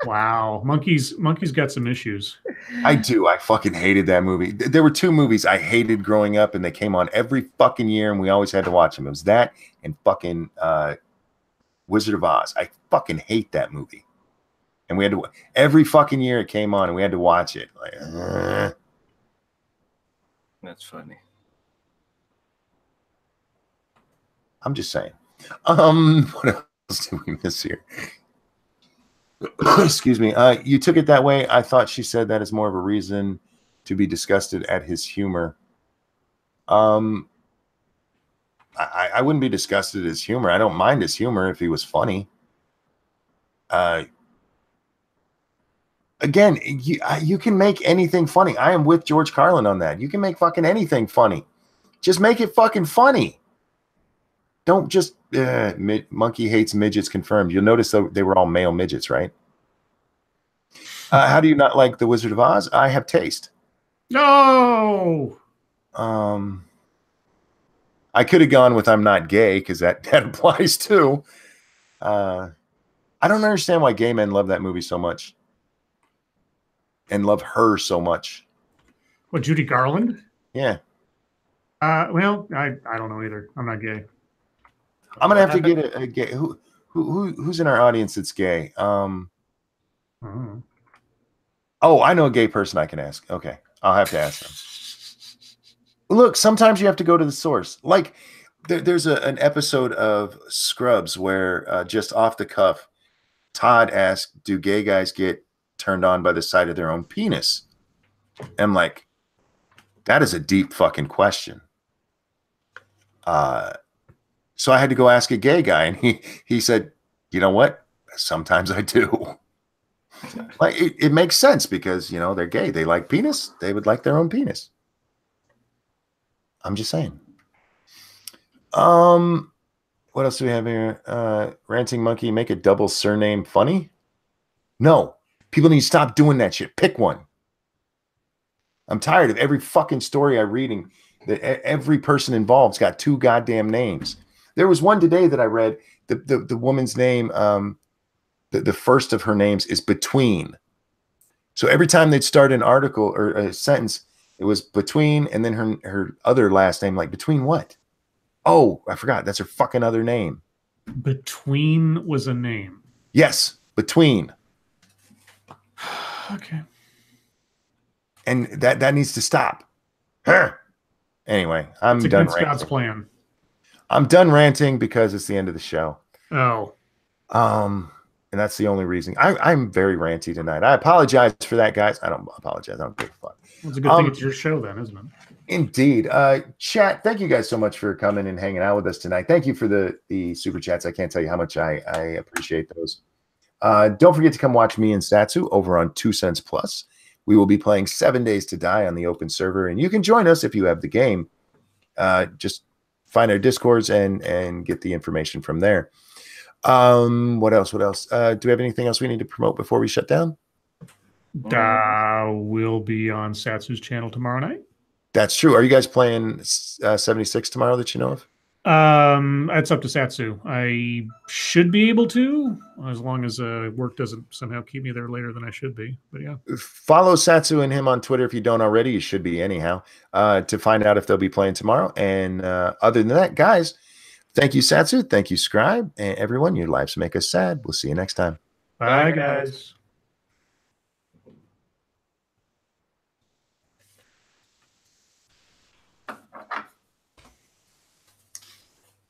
Wow, Monkey's got some issues. I do. I fucking hated that movie. There were two movies I hated growing up, and they came on every fucking year, and we always had to watch them. It was that and fucking Wizard of Oz. I fucking hate that movie, and we had to every fucking year it came on, and we had to watch it. Like, That's funny. I'm just saying. What else did we miss here? Excuse me. You took it that way. I thought she said that is more of a reason to be disgusted at his humor. I wouldn't be disgusted at his humor. I don't mind his humor if he was funny. Again, you can make anything funny. I am with George Carlin on that. You can make fucking anything funny. Just make it fucking funny. Don't just Monkey hates midgets confirmed. You'll notice they were all male midgets, right? How do you not like The Wizard of Oz? I have taste. No. I could have gone with I'm not gay because that applies too. I don't understand why gay men love that movie so much and love her so much. What, Judy Garland? Yeah. Well, I don't know either. I'm not gay. I'm gonna have to get a gay. Who's in our audience that's gay? Oh, I know a gay person I can ask. Okay, I'll have to ask them. Look, sometimes you have to go to the source. Like there's an episode of Scrubs where just off the cuff, Todd asked, "Do gay guys get turned on by the sight of their own penis?" And I'm like, that is a deep fucking question. So I had to go ask a gay guy, and he said, "You know what? Sometimes I do." Like it makes sense because they're gay. They like penis. They would like their own penis. I'm just saying. What else do we have here? Ranting Monkey, make a double surname funny. No, people need to stop doing that shit. Pick one. I'm tired of every fucking story I'm reading that every person involved's got 2 goddamn names. There was one today that I read. The woman's name, the first of her names is Between. So every time they'd start an article or a sentence, it was Between, and then her other last name, like Between what? Oh, I forgot. That's her fucking other name. Between was a name. Yes, Between. Okay. And that needs to stop. Anyway, I'm it's done against ranting. God's plan. I'm done ranting because it's the end of the show. Oh. And that's the only reason. I'm very ranty tonight. I apologize for that, guys. I don't apologize. I don't give a fuck. Well, it's a good thing it's your show then, isn't it? Indeed. Chat, thank you guys so much for coming and hanging out with us tonight. Thank you for the super chats. I can't tell you how much I appreciate those. Don't forget to come watch me and Satsu over on 2 Cents Plus. We will be playing 7 Days to Die on the open server, and you can join us if you have the game. Just find our Discords and get the information from there. What else? Do we have anything else we need to promote before we shut down? We'll be on Satsu's channel tomorrow night. That's true. Are you guys playing 76 tomorrow that you know of? It's up to Satsu. I should be able to, as long as work doesn't somehow keep me there later than I should be. But yeah. Follow Satsu and him on Twitter if you don't already. You should be anyhow, to find out if they'll be playing tomorrow. And other than that, guys, thank you, Satsu. Thank you, Scribe. And everyone, your lives make us sad. We'll see you next time. Bye, guys.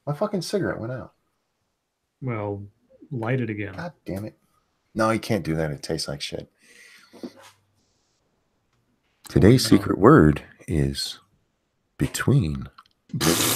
My fucking cigarette went out. Well, light it again. God damn it. No, you can't do that. It tastes like shit. Today's secret word is between.